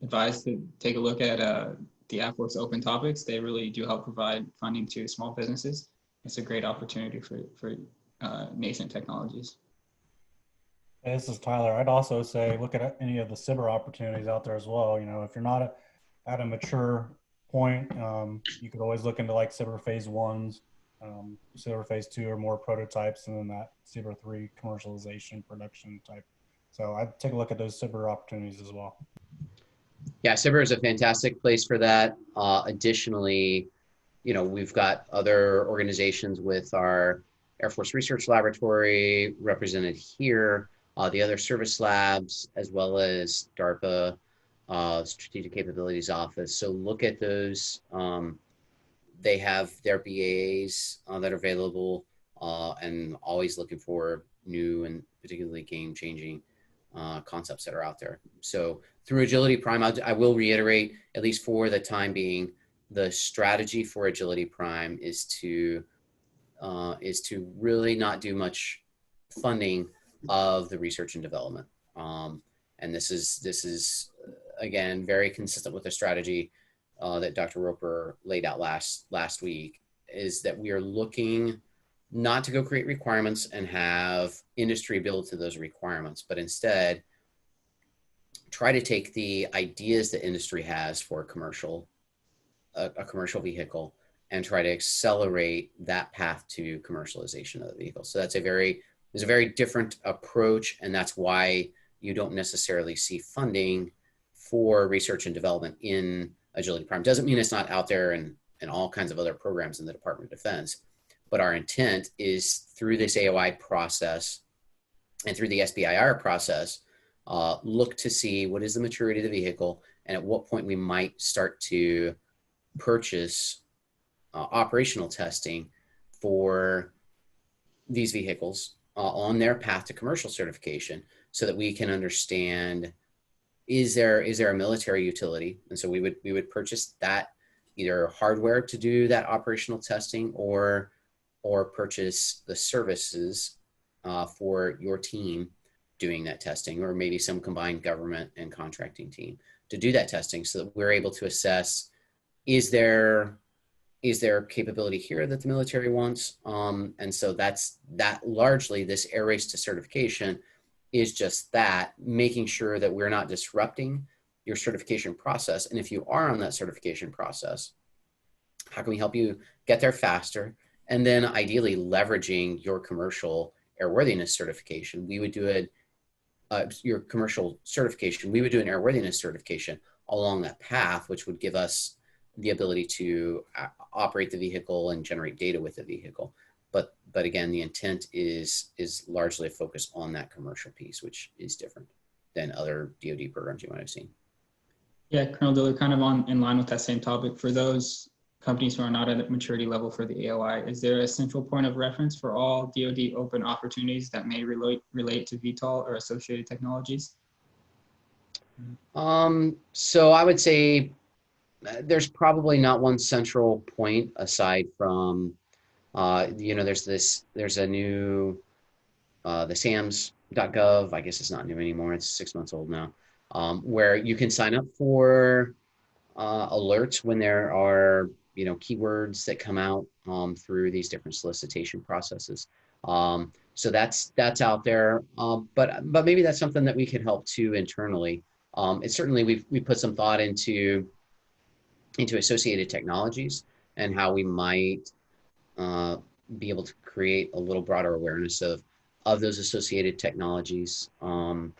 advise to take a look at the AFWERX open topics. They really do help provide funding to small businesses. It's a great opportunity for nascent technologies. Hey, this is Tyler. I'd also say look at any of the cyber opportunities out there as well. If you're not at a mature point, you could always look into like cyber phase 1s, cyber phase 2 or more prototypes, and then that cyber 3 commercialization production type. So I'd take a look at those cyber opportunities as well. Yeah, cyber is a fantastic place for that. Additionally, we've got other organizations with our Air Force Research Laboratory represented here, the other service labs, as well as DARPA, Strategic Capabilities Office. So look at those. They have their BAs that are available, and always looking for new and particularly game-changing concepts that are out there. So through Agility Prime, I will reiterate, at least for the time being, the strategy for Agility Prime is to really not do much funding of the research and development. And this is again very consistent with the strategy that Dr. Roper laid out last week, is that we are looking not to go create requirements and have industry build to those requirements, but instead try to take the ideas that industry has for a commercial vehicle and try to accelerate that path to commercialization of the vehicle. So there's a very different approach, and that's why you don't necessarily see funding for research and development in Agility Prime. Doesn't mean it's not out there and all kinds of other programs in the Department of Defense, but our intent is through this AOI process and through the SBIR process look to see what is the maturity of the vehicle and at what point we might start to purchase operational testing for these vehicles on their path to commercial certification, so that we can understand, is there a military utility? And so we would purchase that, either hardware to do that operational testing, or purchase the services for your team doing that testing, or maybe some combined government and contracting team to do that testing, so that we're able to assess, is there capability here that the military wants? And so that's largely this air race to certification is just that, making sure that we're not disrupting your certification process. And if you are on that certification process, how can we help you get there faster? And then ideally leveraging your commercial airworthiness certification. We would do your commercial certification, we would do an airworthiness certification along that path, which would give us the ability to operate the vehicle and generate data with the vehicle. But again, the intent is largely a focus on that commercial piece, which is different than other DoD programs you might have seen. Yeah, Colonel Diller, kind of in line with that same topic, for those companies who are not at a maturity level for the AOI, is there a central point of reference for all DoD open opportunities that may relate to VTOL or associated technologies? So I would say there's probably not one central point, aside from there's a new the SAMS.gov, I guess it's not new anymore, it's 6 months old now, where you can sign up for alerts when there are keywords that come out through these different solicitation processes. So that's out there, but maybe that's something that we can help too internally. It's certainly we put some thought into associated technologies and how we might be able to create a little broader awareness of those associated technologies, and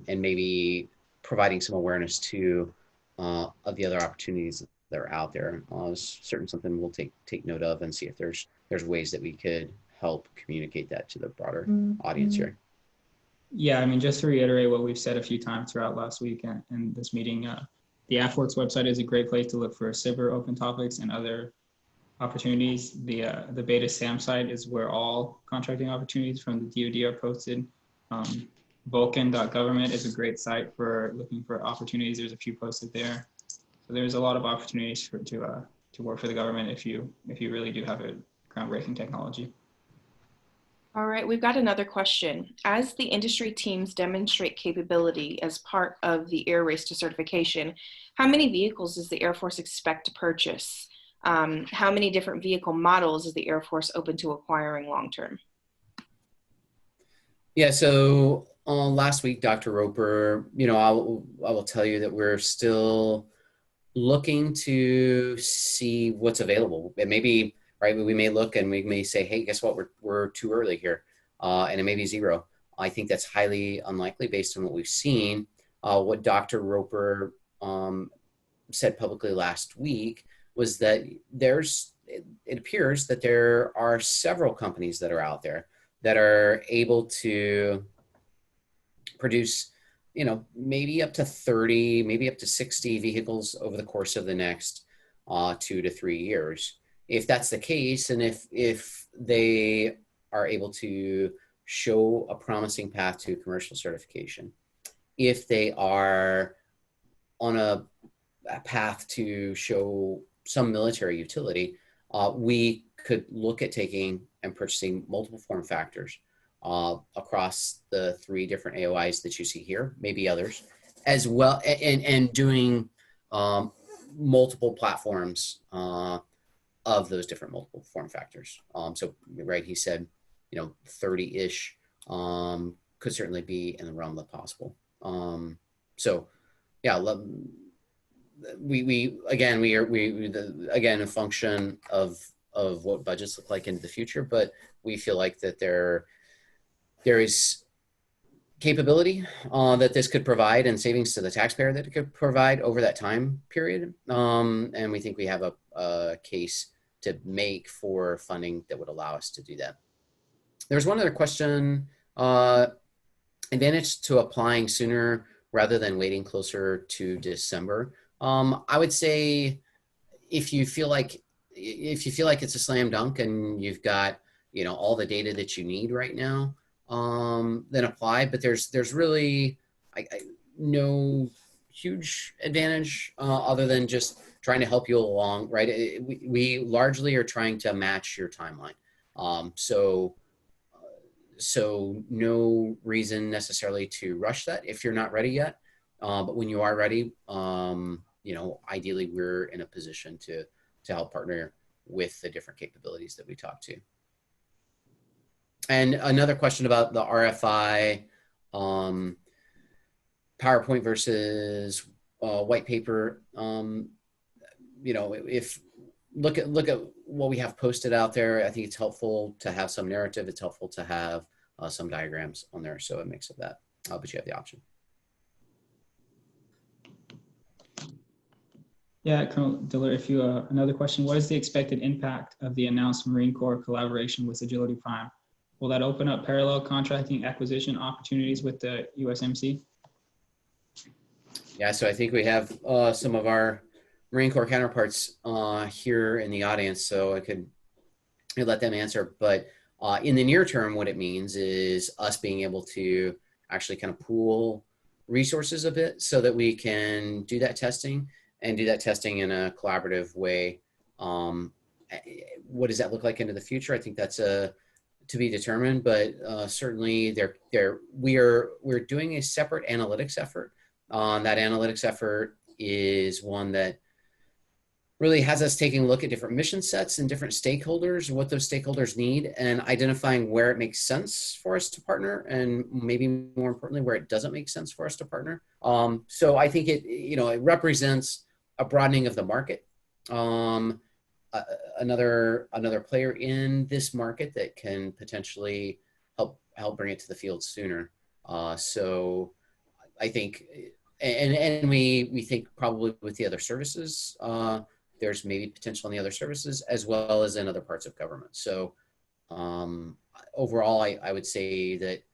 maybe providing some awareness to of the other opportunities that are out there. Is certainly something we'll take note of and see if there's ways that we could help communicate that to the broader audience here. Yeah, I mean, just to reiterate what we've said a few times throughout last week and this meeting, the AFWERX website is a great place to look for SBIR open topics and other opportunities. The beta SAM site is where all contracting opportunities from the DoD are posted. Vulcan.government is a great site for looking for opportunities. There's a few posted there. So there's a lot of opportunities to work for the government if you really do have a groundbreaking technology. All right, we've got another question. As the industry teams demonstrate capability as part of the air race to certification, how many vehicles does the Air Force expect to purchase? How many different vehicle models is the Air Force open to acquiring long-term? Yeah, so last week, Dr. Roper, I will tell you that we're still looking to see what's available. It may be, right, we may look and we may say, hey, guess what, we're too early here, and it may be zero. I think that's highly unlikely based on what we've seen. What Dr. Roper said publicly last week was that it appears that there are several companies that are out there that are able to produce, maybe up to 30, maybe up to 60 vehicles over the course of the next 2 to 3 years. If that's the case, and if they are able to show a promising path to commercial certification, if they are on a path to show some military utility, we could look at taking and purchasing multiple form factors across the 3 different AOIs that you see here, maybe others, as well, and doing multiple platforms of those different multiple form factors. So, right, he said, 30-ish could certainly be in the realm of possible. So, yeah, we again a function of what budgets look like into the future, but we feel like that there is capability that this could provide and savings to the taxpayer that it could provide over that time period, and we think we have a case to make for funding that would allow us to do that. There's one other question advantage to applying sooner rather than waiting closer to December. I would say if you feel like it's a slam dunk and you've got, you know, all the data that you need right now, then apply. But there's really no huge advantage other than just trying to help you along, right? We largely are trying to match your timeline. So no reason necessarily to rush that if you're not ready yet. But when you are ready, you know, ideally we're in a position to help partner with the different capabilities that we talk to. And another question about the RFI, PowerPoint versus white paper. You know, if look at what we have posted out there. I think it's helpful to have some narrative. It's helpful to have some diagrams on there, so a mix of that. But you have the option. Yeah, Colonel Diller, if you another question: what is the expected impact of the announced Marine Corps collaboration with Agility Prime? Will that open up parallel contracting acquisition opportunities with the USMC? Yeah, so I think we have some of our Marine Corps counterparts here in the audience, so I could let them answer. But in the near term, what it means is us being able to actually kind of pool resources a bit so that we can do that testing and do that testing in a collaborative way. What does that look like into the future? I think that's to be determined, but certainly we're doing a separate analytics effort. That analytics effort is one that really has us taking a look at different mission sets and different stakeholders, what those stakeholders need, and identifying where it makes sense for us to partner, and maybe more importantly, where it doesn't make sense for us to partner. So I think it represents a broadening of the market. Another player in this market that can potentially help bring it to the field sooner. So I think, and we think probably with the other services, there's maybe potential in the other services as well as in other parts of government. So overall, I would say that,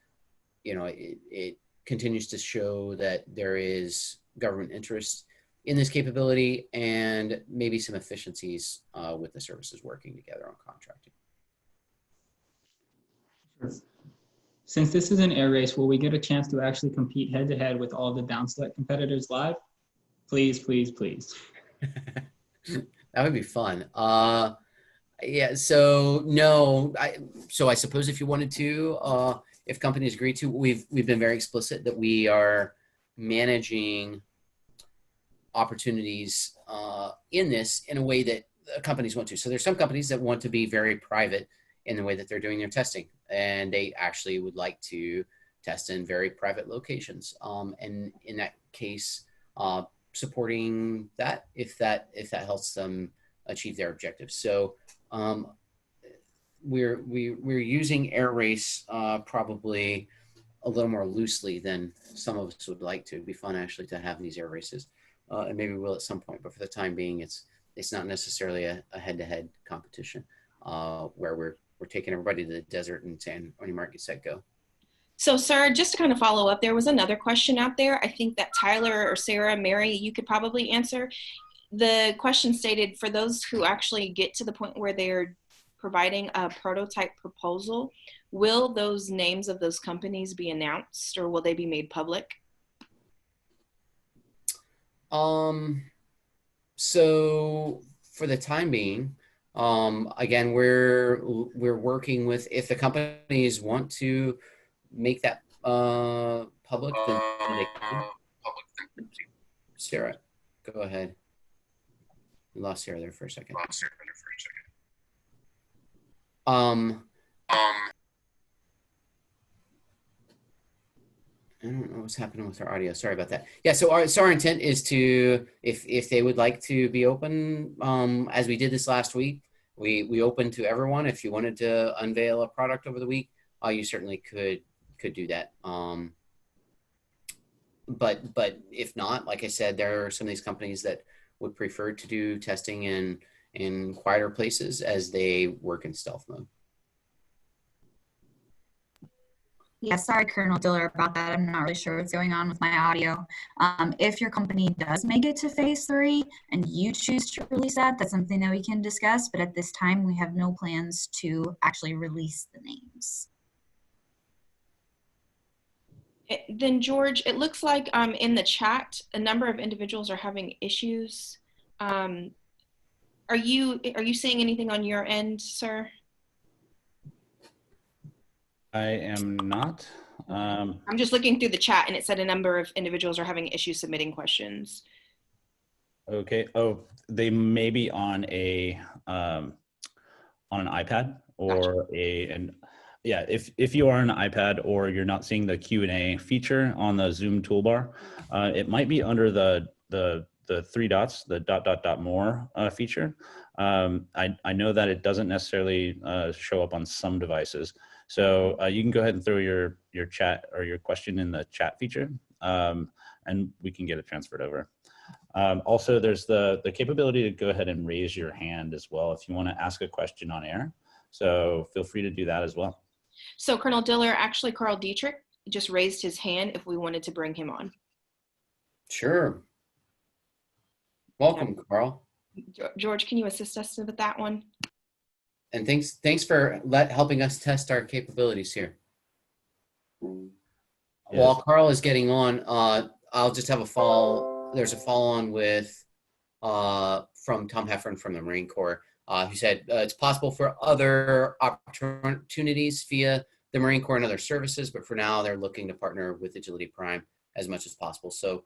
you know, it continues to show that there is government interest in this capability and maybe some efficiencies with the services working together on contracting. Since this is an air race, will we get a chance to actually compete head to head with all the down select competitors live? Please, please, please. That would be fun. Yeah, so no, so I suppose if you wanted to, if companies agree to, we've been very explicit that we are managing opportunities in this in a way that companies want to. So there's some companies that want to be very private in the way that they're doing their testing, and they actually would like to test in very private locations. And in that case, supporting that if that helps them achieve their objectives. So we're using air race probably a little more loosely than some of us would like to. It'd be fun actually to have these air races, and maybe we'll at some point. But for the time being, it's not necessarily a head-to-head competition where we're taking everybody to the desert and saying, "On your mark, get set, go." So, sir, just to kind of follow up, there was another question out there. I think that Tyler or Sarah, Mary, you could probably answer. The question stated, for those who actually get to the point where they're providing a prototype proposal, will those names of those companies be announced or will they be made public? So for the time being, again, we're working with, if the companies want to make that public, then they can. Sarah, go ahead. We lost Sarah there for a second. I don't know what's happening with our audio. Sorry about that. Yeah, so our intent is to, if they would like to be open, as we did this last week, we opened to everyone. If you wanted to unveil a product over the week, you certainly could do that. But if not, like I said, there are some of these companies that would prefer to do testing in quieter places as they work in stealth mode. Yeah, sorry, Colonel Diller, about that. I'm not really sure what's going on with my audio. If your company does make it to phase 3 and you choose to release that, that's something that we can discuss. But at this time, we have no plans to actually release the names. Then George, it looks like in the chat, a number of individuals are having issues. Are you seeing anything on your end, sir? I am not. I'm just looking through the chat, and it said a number of individuals are having issues submitting questions. Okay. Oh, they may be on an iPad or Gotcha. yeah. If you are on an iPad or you're not seeing the Q&A feature on the Zoom toolbar, it might be under the 3 dots, the ... more feature. I know that it doesn't necessarily show up on some devices. So you can go ahead and throw your chat or your question in the chat feature, and we can get it transferred over. Also, there's the capability to go ahead and raise your hand as well if you want to ask a question on air. So feel free to do that as well. So Colonel Diller, actually Carl Dietrich just raised his hand if we wanted to bring him on. Sure. Welcome, Carl. George, can you assist us with that one? And thanks for helping us test our capabilities here. Yes. While Carl is getting on, I'll just have there's a follow-on with from Tom Heffern from the Marine Corps, who said it's possible for other opportunities via the Marine Corps and other services, but for now they're looking to partner with Agility Prime as much as possible. So,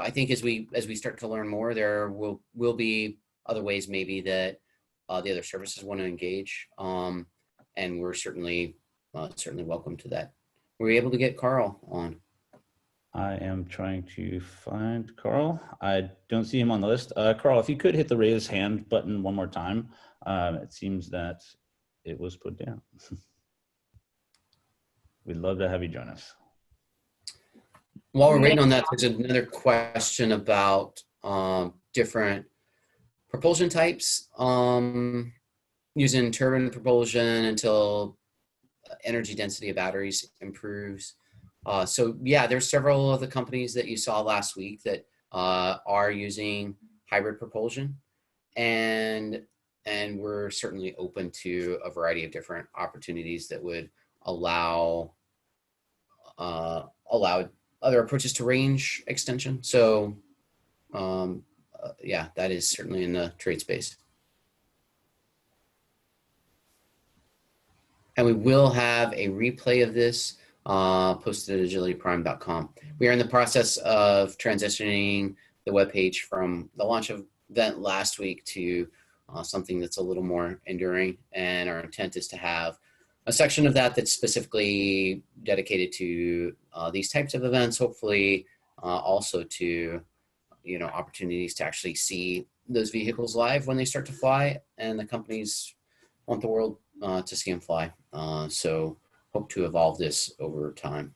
I think as we start to learn more, there will be other ways maybe that the other services want to engage, and we're certainly welcome to that. Were you able to get Carl on? I am trying to find Carl. I don't see him on the list. Carl, if you could hit the raise hand button one more time. It seems that it was put down. We'd love to have you join us. While we're waiting on that, there's another question about different propulsion types, using turbine propulsion until energy density of batteries improves. So yeah, there's several of the companies that you saw last week that are using hybrid propulsion, and we're certainly open to a variety of different opportunities that would allow other approaches to range extension. So yeah, that is certainly in the trade space. And we will have a replay of this posted at agilityprime.com. We are in the process of transitioning the webpage from the launch event last week to something that's a little more enduring. And our intent is to have a section of that that's specifically dedicated to these types of events, hopefully also to, opportunities to actually see those vehicles live when they start to fly, and the companies want the world to see them fly. So hope to evolve this over time.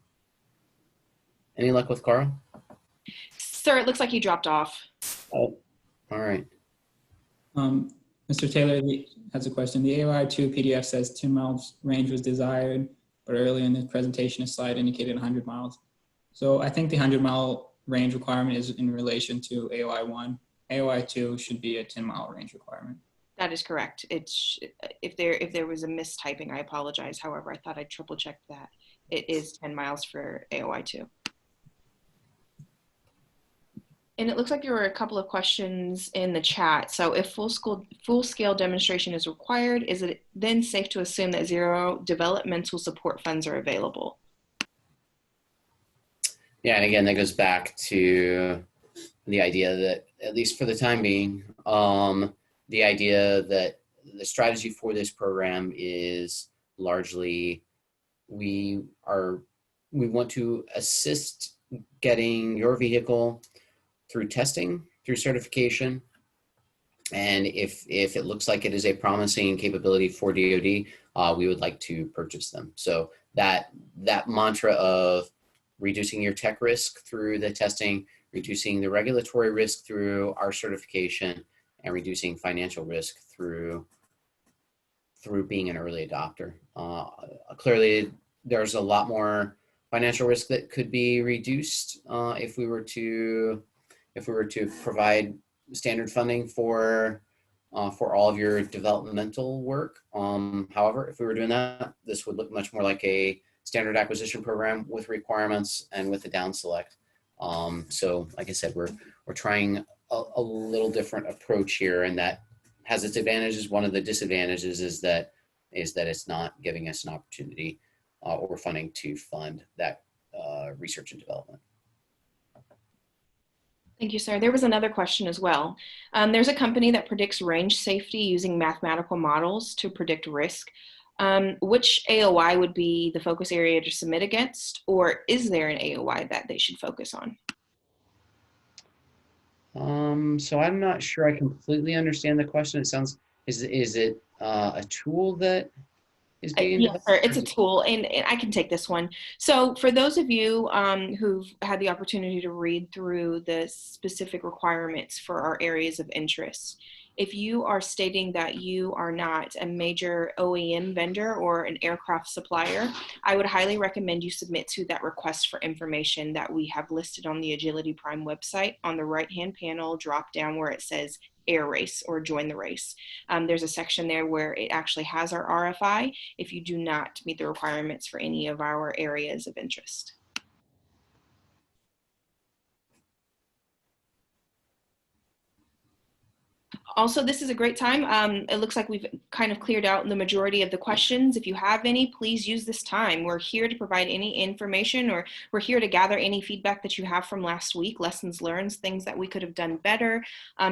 Any luck with Carl? Sir, it looks like he dropped off. Oh, all right. Mr. Taylor has a question. The AOI2 PDF says 10 miles range was desired, but earlier in the presentation, a slide indicated 100 miles. So I think the 100-mile range requirement is in relation to AOI1. AOI2 should be a 10-mile range requirement. That is correct. It's if there was a mistyping, I apologize. However, I thought I triple checked that. It is 10 miles for AOI2. And it looks like there were a couple of questions in the chat. So if full-scale demonstration is required, is it then safe to assume that zero developmental support funds are available? Yeah, and again, that goes back to the idea that, at least for the time being, the idea that the strategy for this program is largely we want to assist getting your vehicle through testing, through certification, and if it looks like it is a promising capability for DoD, we would like to purchase them. So that mantra of reducing your tech risk through the testing, reducing the regulatory risk through our certification, and reducing financial risk through being an early adopter. Clearly, there's a lot more financial risk that could be reduced if we were to provide standard funding for all of your developmental work. However, if we were doing that, this would look much more like a standard acquisition program with requirements and with a down select. So like I said, we're trying a little different approach here, and that has its advantages. One of the disadvantages is that it's not giving us an opportunity or funding to fund that research and development. Thank you, sir. There was another question as well. There's a company that predicts range safety using mathematical models to predict risk. Which AOI would be the focus area to submit against, or is there an AOI that they should focus on? So I'm not sure I completely understand the question. It sounds, is it a tool that is being Yes, sir. It's a tool, and I can take this one. So for those of you who've had the opportunity to read through the specific requirements for our areas of interest, if you are stating that you are not a major OEM vendor or an aircraft supplier, I would highly recommend you submit to that request for information that we have listed on the Agility Prime website. On the right-hand panel, drop down where it says Air Race or Join the Race. There's a section there where it actually has our RFI if you do not meet the requirements for any of our areas of interest. Also, this is a great time. It looks like we've kind of cleared out the majority of the questions. If you have any, please use this time. We're here to provide any information, or we're here to gather any feedback that you have from last week, lessons learned, things that we could have done better,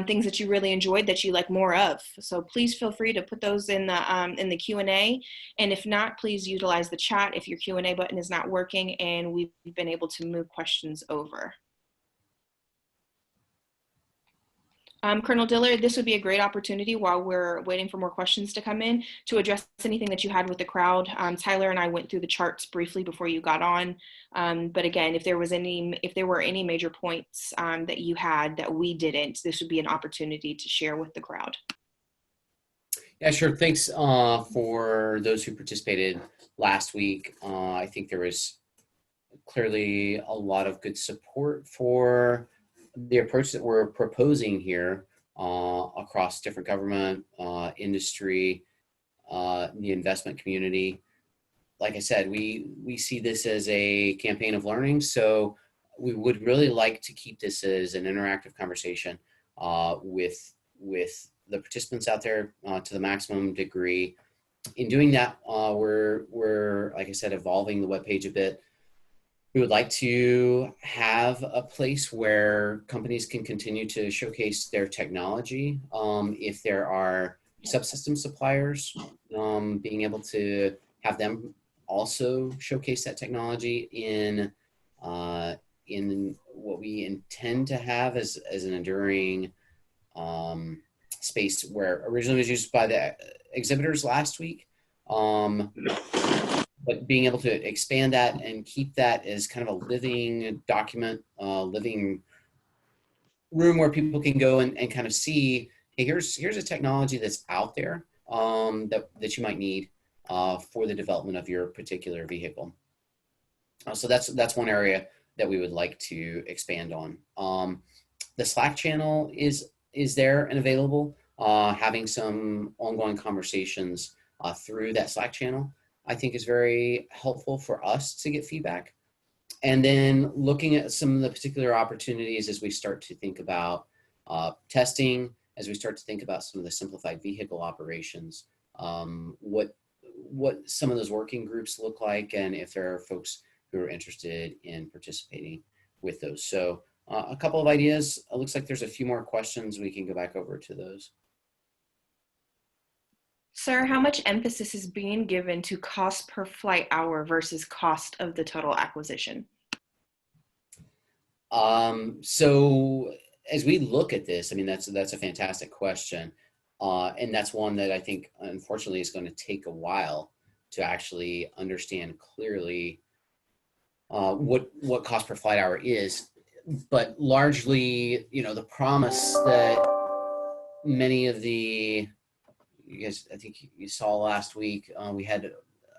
things that you really enjoyed that you like more of. So please feel free to put those in the Q&A. And if not, please utilize the chat if your Q&A button is not working and we've been able to move questions over. Colonel Dillard, this would be a great opportunity while we're waiting for more questions to come in to address anything that you had with the crowd. Tyler and I went through the charts briefly before you got on. But again, if there were any major points that you had that we didn't, this would be an opportunity to share with the crowd. Yeah, sure. Thanks for those who participated last week. I think there was clearly a lot of good support for the approach that we're proposing here across different government, industry, the investment community. Like I said, we see this as a campaign of learning, so we would really like to keep this as an interactive conversation with the participants out there to the maximum degree. In doing that, we're, like I said, evolving the webpage a bit. We would like to have a place where companies can continue to showcase their technology. If there are subsystem suppliers, being able to have them also showcase that technology in what we intend to have as an enduring space, where originally was used by the exhibitors last week. But being able to expand that and keep that as kind of a living document, living room where people can go and kind of see, hey, here's a technology that's out there that you might need for the development of your particular vehicle. So that's one area that we would like to expand on. The Slack channel is there and available. Having some ongoing conversations through that Slack channel, I think, is very helpful for us to get feedback. And then looking at some of the particular opportunities as we start to think about testing, as we start to think about some of the simplified vehicle operations, what some of those working groups look like, and if there are folks who are interested in participating with those. So a couple of ideas. It looks like there's a few more questions. We can go back over to those. Sir, how much emphasis is being given to cost per flight hour versus cost of the total acquisition? So as we look at this, I mean, that's a fantastic question. And that's one that I think, unfortunately, is going to take a while to actually understand clearly what cost per flight hour is. But largely, the promise that many of the, you guys, I think you saw last week, we had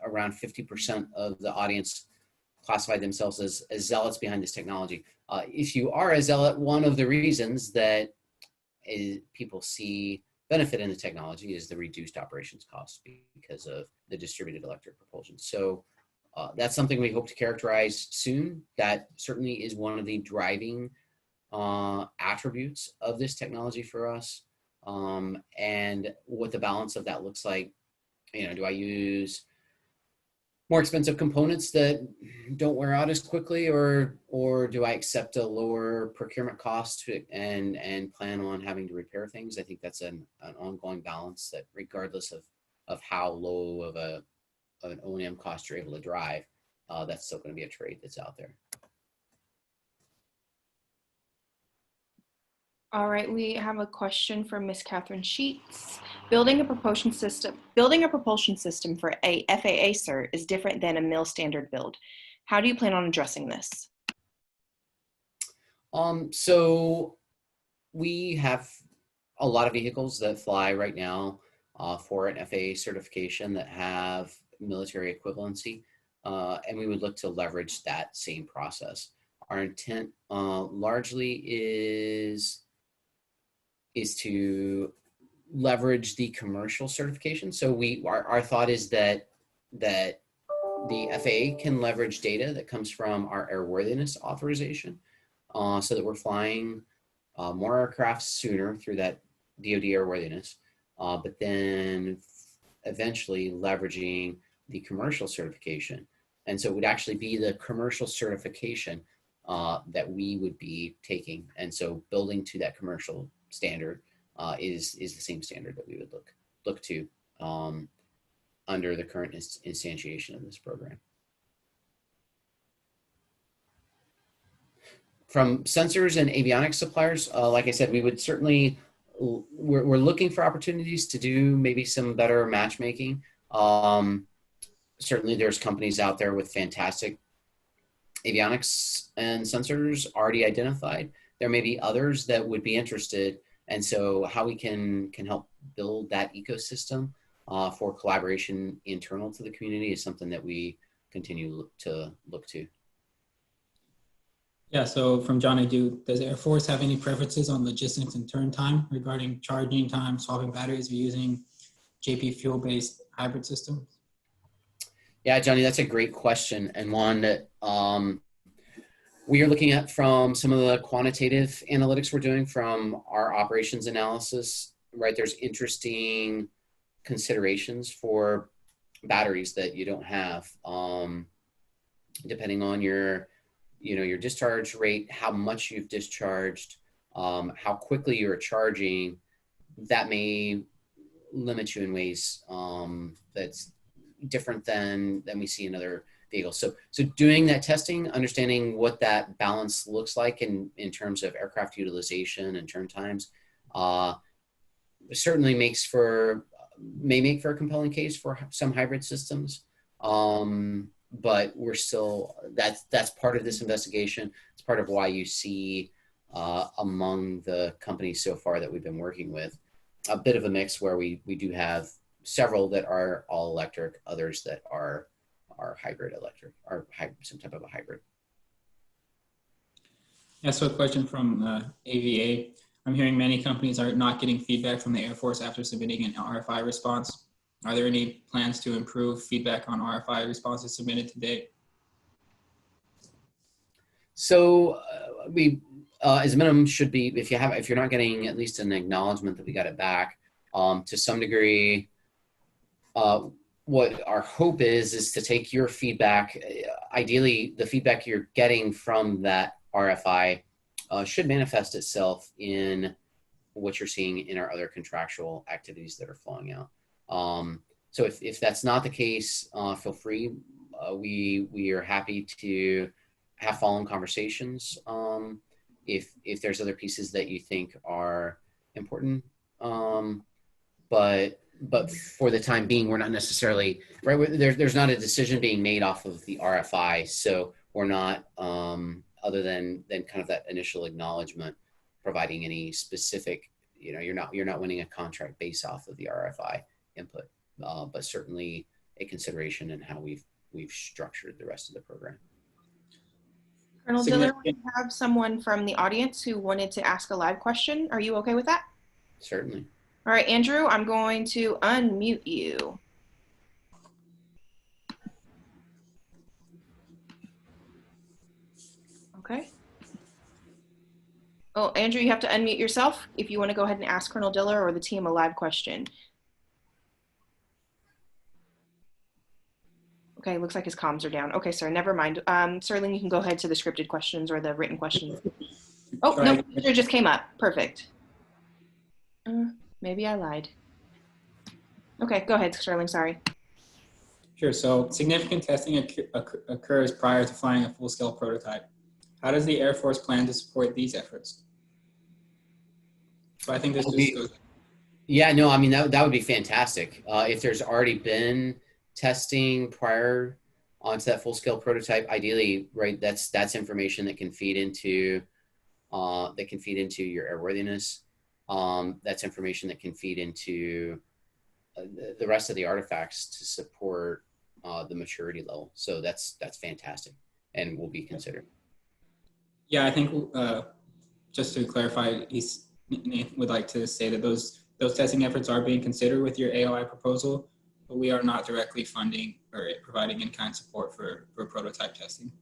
around 50% of the audience classify themselves as zealots behind this technology. If you are a zealot, one of the reasons that people see benefit in the technology is the reduced operations costs because of the distributed electric propulsion. So that's something we hope to characterize soon. That certainly is one of the driving attributes of this technology for us. And what the balance of that looks like, do I use more expensive components that don't wear out as quickly, or do I accept a lower procurement cost and plan on having to repair things? I think that's an ongoing balance that, regardless of how low of an O&M cost you're able to drive, that's still going to be a trade that's out there. All right, we have a question from Miss Catherine Sheets. Building a propulsion system for a FAA cert is different than a mill standard build. How do you plan on addressing this? So we have a lot of vehicles that fly right now for an FAA certification that have military equivalency, and we would look to leverage that same process. Our intent largely is to leverage the commercial certification. So our thought is that the FAA can leverage data that comes from our airworthiness authorization, so that we're flying more aircraft sooner through that DoD airworthiness, but then eventually leveraging the commercial certification. And so it would actually be the commercial certification that we would be taking. And so building to that commercial standard is the same standard that we would look to under the current instantiation of this program. From sensors and avionics suppliers, like I said, we would certainly, we're looking for opportunities to do maybe some better matchmaking. Certainly there's companies out there with fantastic avionics and sensors already identified. There may be others that would be interested. And so how we can help build that ecosystem for collaboration internal to the community is something that we continue to look to. Yeah, so from Johnny Do, does Air Force have any preferences on logistics and turn time regarding charging time, swapping batteries, or using JP fuel-based hybrid systems? Yeah, Johnny, that's a great question, and one that we are looking at from some of the quantitative analytics we're doing from our operations analysis, right? There's interesting considerations for batteries that you don't have, depending on your discharge rate, how much you've discharged, how quickly you're charging. That may limit you in ways that's different than we see in other vehicles. So doing that testing, understanding what that balance looks like in terms of aircraft utilization and turn times, certainly may make for a compelling case for some hybrid systems. But we're still, that's part of this investigation. It's part of why you see among the companies so far that we've been working with, a bit of a mix where we do have several that are all electric, others that are hybrid electric, or some type of a hybrid. Yeah, so a question from AVA. I'm hearing many companies are not getting feedback from the Air Force after submitting an RFI response. Are there any plans to improve feedback on RFI responses submitted to date? So we, as a minimum, should be, if you're not getting at least an acknowledgement that we got it back, to some degree, what our hope is to take your feedback. Ideally, the feedback you're getting from that RFI should manifest itself in what you're seeing in our other contractual activities that are flowing out. So if that's not the case, feel free. We are happy to have follow-on conversations if there's other pieces that you think are important. But for the time being, we're not necessarily, right, there's not a decision being made off of the RFI, so we're not, other than kind of that initial acknowledgement, providing any specific, you're not winning a contract based off of the RFI input, but certainly a consideration in how we've structured the rest of the program. Colonel Diller, we have someone from the audience who wanted to ask a live question. Are you okay with that? Certainly. All right, Andrew, I'm going to unmute you. Okay. Oh, Andrew, you have to unmute yourself if you want to go ahead and ask Colonel Diller or the team a live question. Okay, looks like his comms are down. Okay, sir, never mind. Sterling, you can go ahead to the scripted questions or the written questions. Oh, no, Andrew just came up. Perfect. Maybe I lied. Okay, go ahead, Sterling, sorry. Sure, so significant testing occurs prior to flying a full-scale prototype. How does the Air Force plan to support these efforts? So I think this just goes. Yeah, no, I mean, that would be fantastic. If there's already been testing prior onto that full-scale prototype, ideally, right, that's information that can feed into your airworthiness. That's information that can feed into the rest of the artifacts to support the maturity level. So that's fantastic and will be considered. Yeah, I think just to clarify, Nathan would like to say that those testing efforts are being considered with your AOI proposal, but we are not directly funding or providing in-kind support for prototype testing.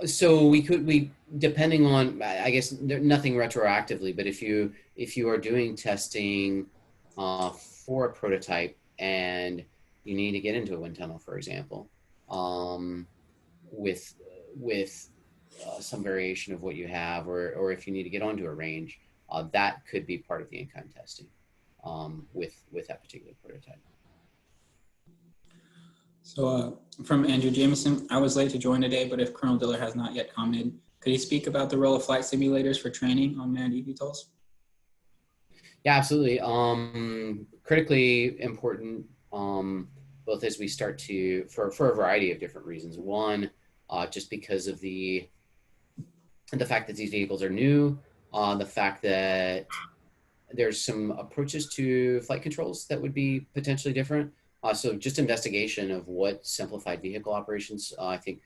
So we depending on, I guess nothing retroactively, but if you are doing testing for a prototype and you need to get into a wind tunnel, for example, with some variation of what you have, or if you need to get onto a range, that could be part of the in-kind testing with that particular prototype. So from Andrew Jameson, I was late to join today, but if Colonel Diller has not yet commented, could he speak about the role of flight simulators for training on manned eVTOLs? Yeah, absolutely. Critically important, both as we start to, for a variety of different reasons. One, just because of the fact that these vehicles are new, the fact that there's some approaches to flight controls that would be potentially different. So just investigation of what simplified vehicle operations, I think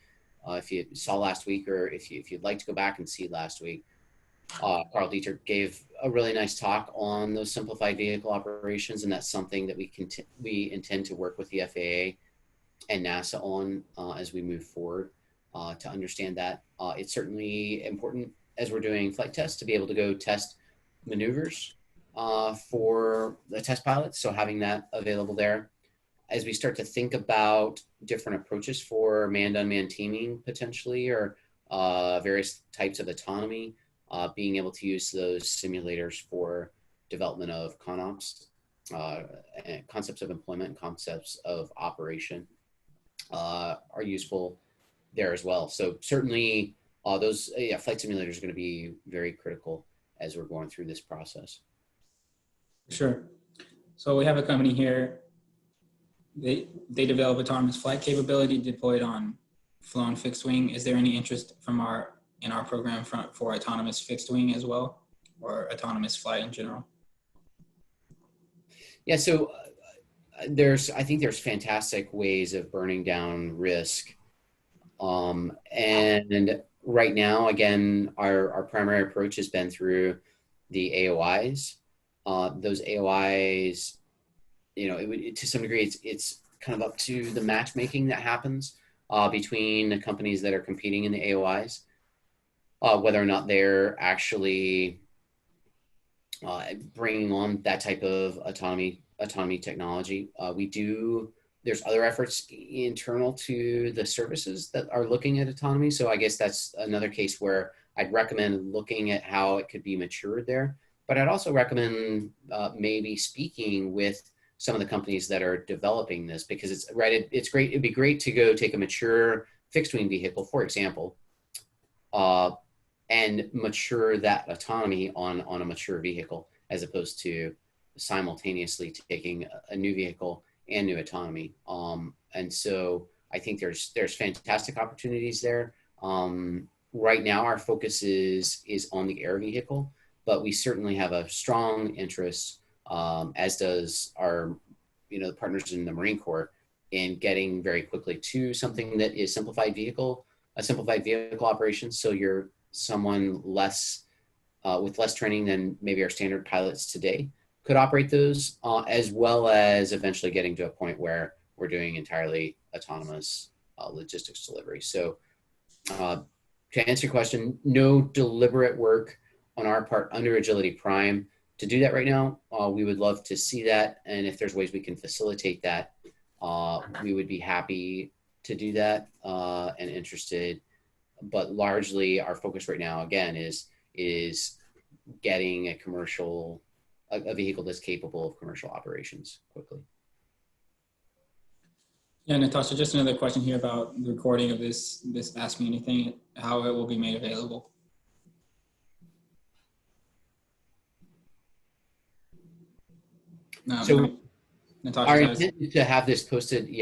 if you saw last week, or if you'd like to go back and see last week, Carl Dieter gave a really nice talk on those simplified vehicle operations, and that's something that we intend to work with the FAA and NASA on as we move forward to understand that. It's certainly important as we're doing flight tests to be able to go test maneuvers for the test pilots, so having that available there. As we start to think about different approaches for manned-unmanned teaming potentially, or various types of autonomy, being able to use those simulators for development of ConOps, concepts of employment and concepts of operation are useful there as well. So certainly those flight simulators are going to be very critical as we're going through this process. Sure. So we have a company here. They develop autonomous flight capability deployed on flown fixed wing. Is there any interest from in our program for autonomous fixed wing as well, or autonomous flight in general? Yeah, so I think there's fantastic ways of burning down risk. And right now, again, our primary approach has been through the AOIs. Those AOIs, to some degree, it's kind of up to the matchmaking that happens between the companies that are competing in the AOIs, whether or not they're actually bringing on that type of autonomy technology. There's other efforts internal to the services that are looking at autonomy. So I guess that's another case where I'd recommend looking at how it could be matured there. But I'd also recommend maybe speaking with some of the companies that are developing this, because it's great. It'd be great to go take a mature fixed wing vehicle, for example, and mature that autonomy on a mature vehicle, as opposed to simultaneously taking a new vehicle and new autonomy. And so I think there's fantastic opportunities there. Right now, our focus is on the air vehicle, but we certainly have a strong interest as does our, the partners in the Marine Corps, in getting very quickly to something that is simplified vehicle operations. So you're someone less with less training than maybe our standard pilots today could operate those, as well as eventually getting to a point where we're doing entirely autonomous logistics delivery. So to answer your question, no deliberate work on our part under Agility Prime to do that right now. We would love to see that. And if there's ways we can facilitate that, we would be happy to do that and interested. But largely our focus right now, again, is getting a vehicle that's capable of commercial operations quickly. Yeah, Natasha, just another question here about the recording of this Ask Me Anything, how it will be made available. So Natasha, our intent is to have this posted,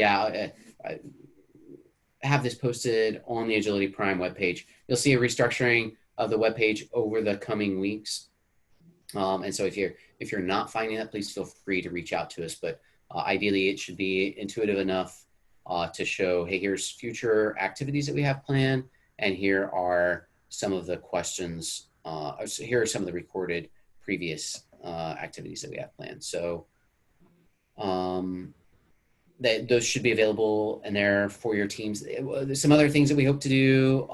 have this posted on the Agility Prime webpage. You'll see a restructuring of the webpage over the coming weeks. And so if you're not finding that, please feel free to reach out to us. But ideally, it should be intuitive enough to show, hey, here's future activities that we have planned, and here are some of the questions. Here are some of the recorded previous activities that we have planned. So those should be available in there for your teams. There's some other things that we hope to do.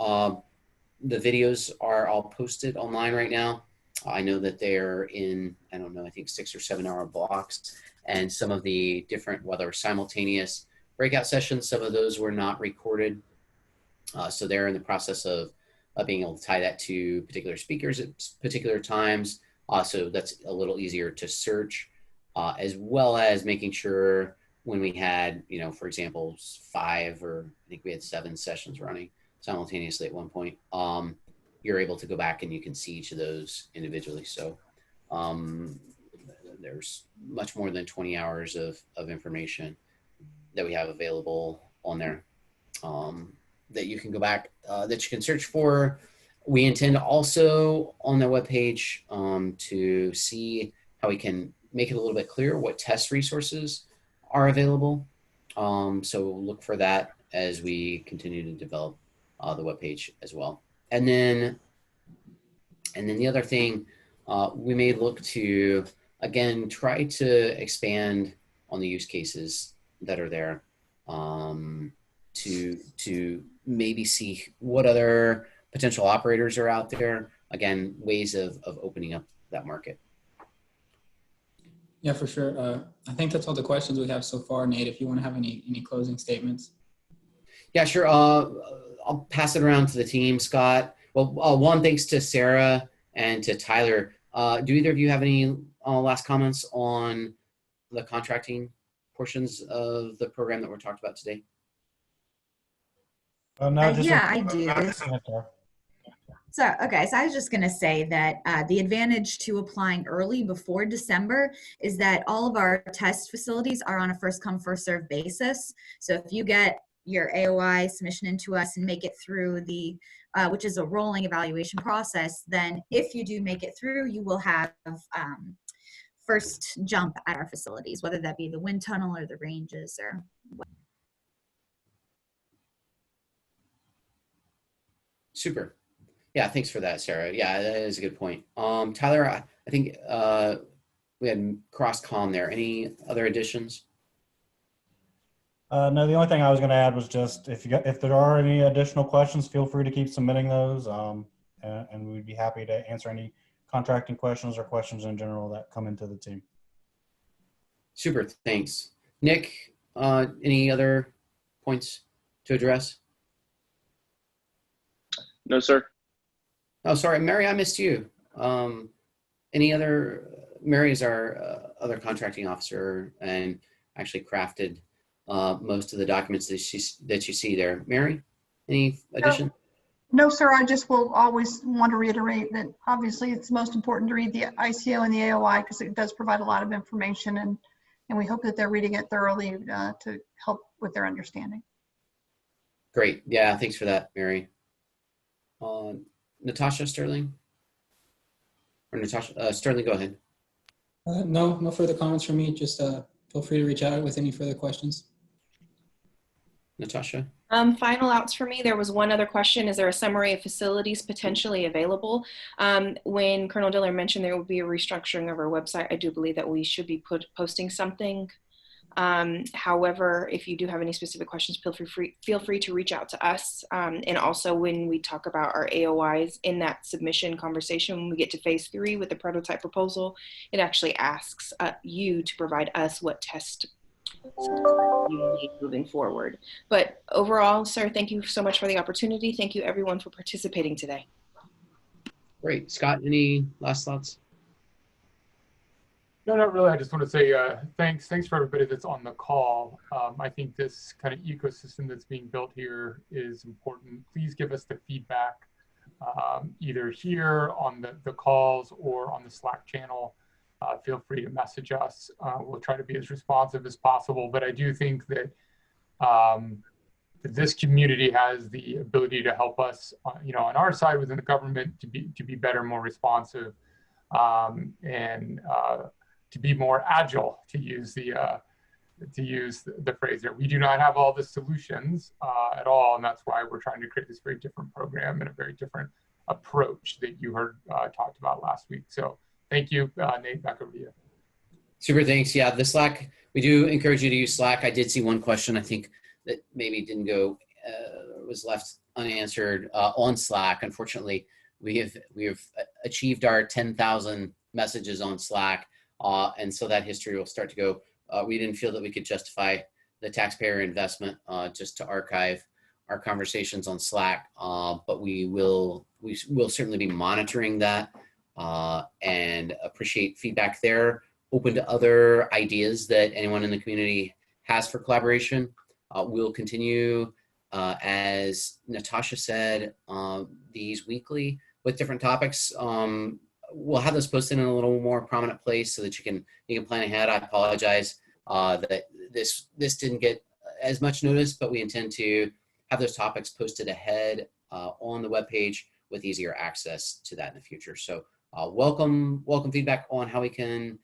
The videos are all posted online right now. I know that they're in, I don't know, I think 6 or 7 hour blocks, and some of the different, whether simultaneous breakout sessions, some of those were not recorded. So they're in the process of being able to tie that to particular speakers at particular times. So that's a little easier to search, as well as making sure when we had, for example, 5 or I think we had 7 sessions running simultaneously at one point, you're able to go back and you can see each of those individually. So there's much more than 20 hours of information that we have available on there that you can go back, that you can search for. We intend also on the webpage to see how we can make it a little bit clearer what test resources are available. So look for that as we continue to develop the webpage as well. And then the other thing, we may look to, again, try to expand on the use cases that are there, to maybe see what other potential operators are out there. Again, ways of opening up that market. Yeah, for sure. I think that's all the questions we have so far. Nate, if you want to have any closing statements. Yeah, sure. I'll pass it around to the team, Scott. Well, one, thanks to Sarah and to Tyler. Do either of you have any last comments on the contracting portions of the program that we're talked about today? No, Yeah, I do. So I was just going to say that the advantage to applying early before December is that all of our test facilities are on a first come, first serve basis. So if you get your AOI submission into us and make it through the, which is a rolling evaluation process, then if you do make it through, you will have first jump at our facilities, whether that be the wind tunnel or the ranges or what. Super. Yeah, thanks for that, Sarah. Yeah, that is a good point. Tyler, I think we had cross comm there. Any other additions? No, the only thing I was going to add was just if there are any additional questions, feel free to keep submitting those, and we'd be happy to answer any contracting questions or questions in general that come into the team. Super, thanks. Nick, any other points to address? No, sir. Oh, sorry, Mary, I missed you. Any other? Mary is our other contracting officer and actually crafted most of the documents that you see there. Mary, any addition? No, sir. I just will always want to reiterate that obviously it's most important to read the ICO and the AOI because it does provide a lot of information, and we hope that they're reading it thoroughly to help with their understanding. Great. Yeah, thanks for that, Mary. Natasha Sterling? Or Natasha Sterling, go ahead. No further comments from me. Just feel free to reach out with any further questions. Natasha? Final outs for me. There was one other question. Is there a summary of facilities potentially available? When Colonel Diller mentioned there will be a restructuring of our website, I do believe that we should be posting something. However, if you do have any specific questions, feel free to reach out to us. And also when we talk about our AOIs in that submission conversation, when we get to phase 3 with the prototype proposal, it actually asks you to provide us what test you need moving forward. But overall, sir, thank you so much for the opportunity. Thank you everyone for participating today. Great. Scott, any last thoughts? No, not really. I just want to say thanks for everybody that's on the call. I think this kind of ecosystem that's being built here is important. Please give us the feedback either here on the calls or on the Slack channel. Feel free to message us. We'll try to be as responsive as possible. But I do think that this community has the ability to help us, on our side within the government to be better, more responsive, and to be more agile, to use the phrase there. We do not have all the solutions at all, and that's why we're trying to create this very different program and a very different approach that you heard talked about last week. So thank you, Nate, back over to you. Super, thanks. Yeah, the Slack, we do encourage you to use Slack. I did see one question, I think, that maybe didn't go, was left unanswered on Slack. Unfortunately, we have achieved our 10,000 messages on Slack. And so that history will start to go. We didn't feel that we could justify the taxpayer investment just to archive our conversations on Slack, but we will certainly be monitoring that and appreciate feedback there. Open to other ideas that anyone in the community has for collaboration. We'll continue, as Natasha said, these weekly with different topics. We'll have this posted in a little more prominent place so that you can plan ahead. I apologize that this didn't get as much notice, but we intend to have those topics posted ahead on the webpage with easier access to that in the future. So welcome feedback on how we can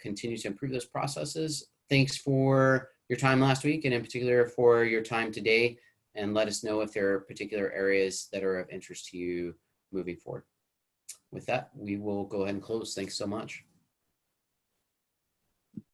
continue to improve those processes. Thanks for your time last week, and in particular for your time today, and let us know if there are particular areas that are of interest to you moving forward. With that, we will go ahead and close. Thanks so much.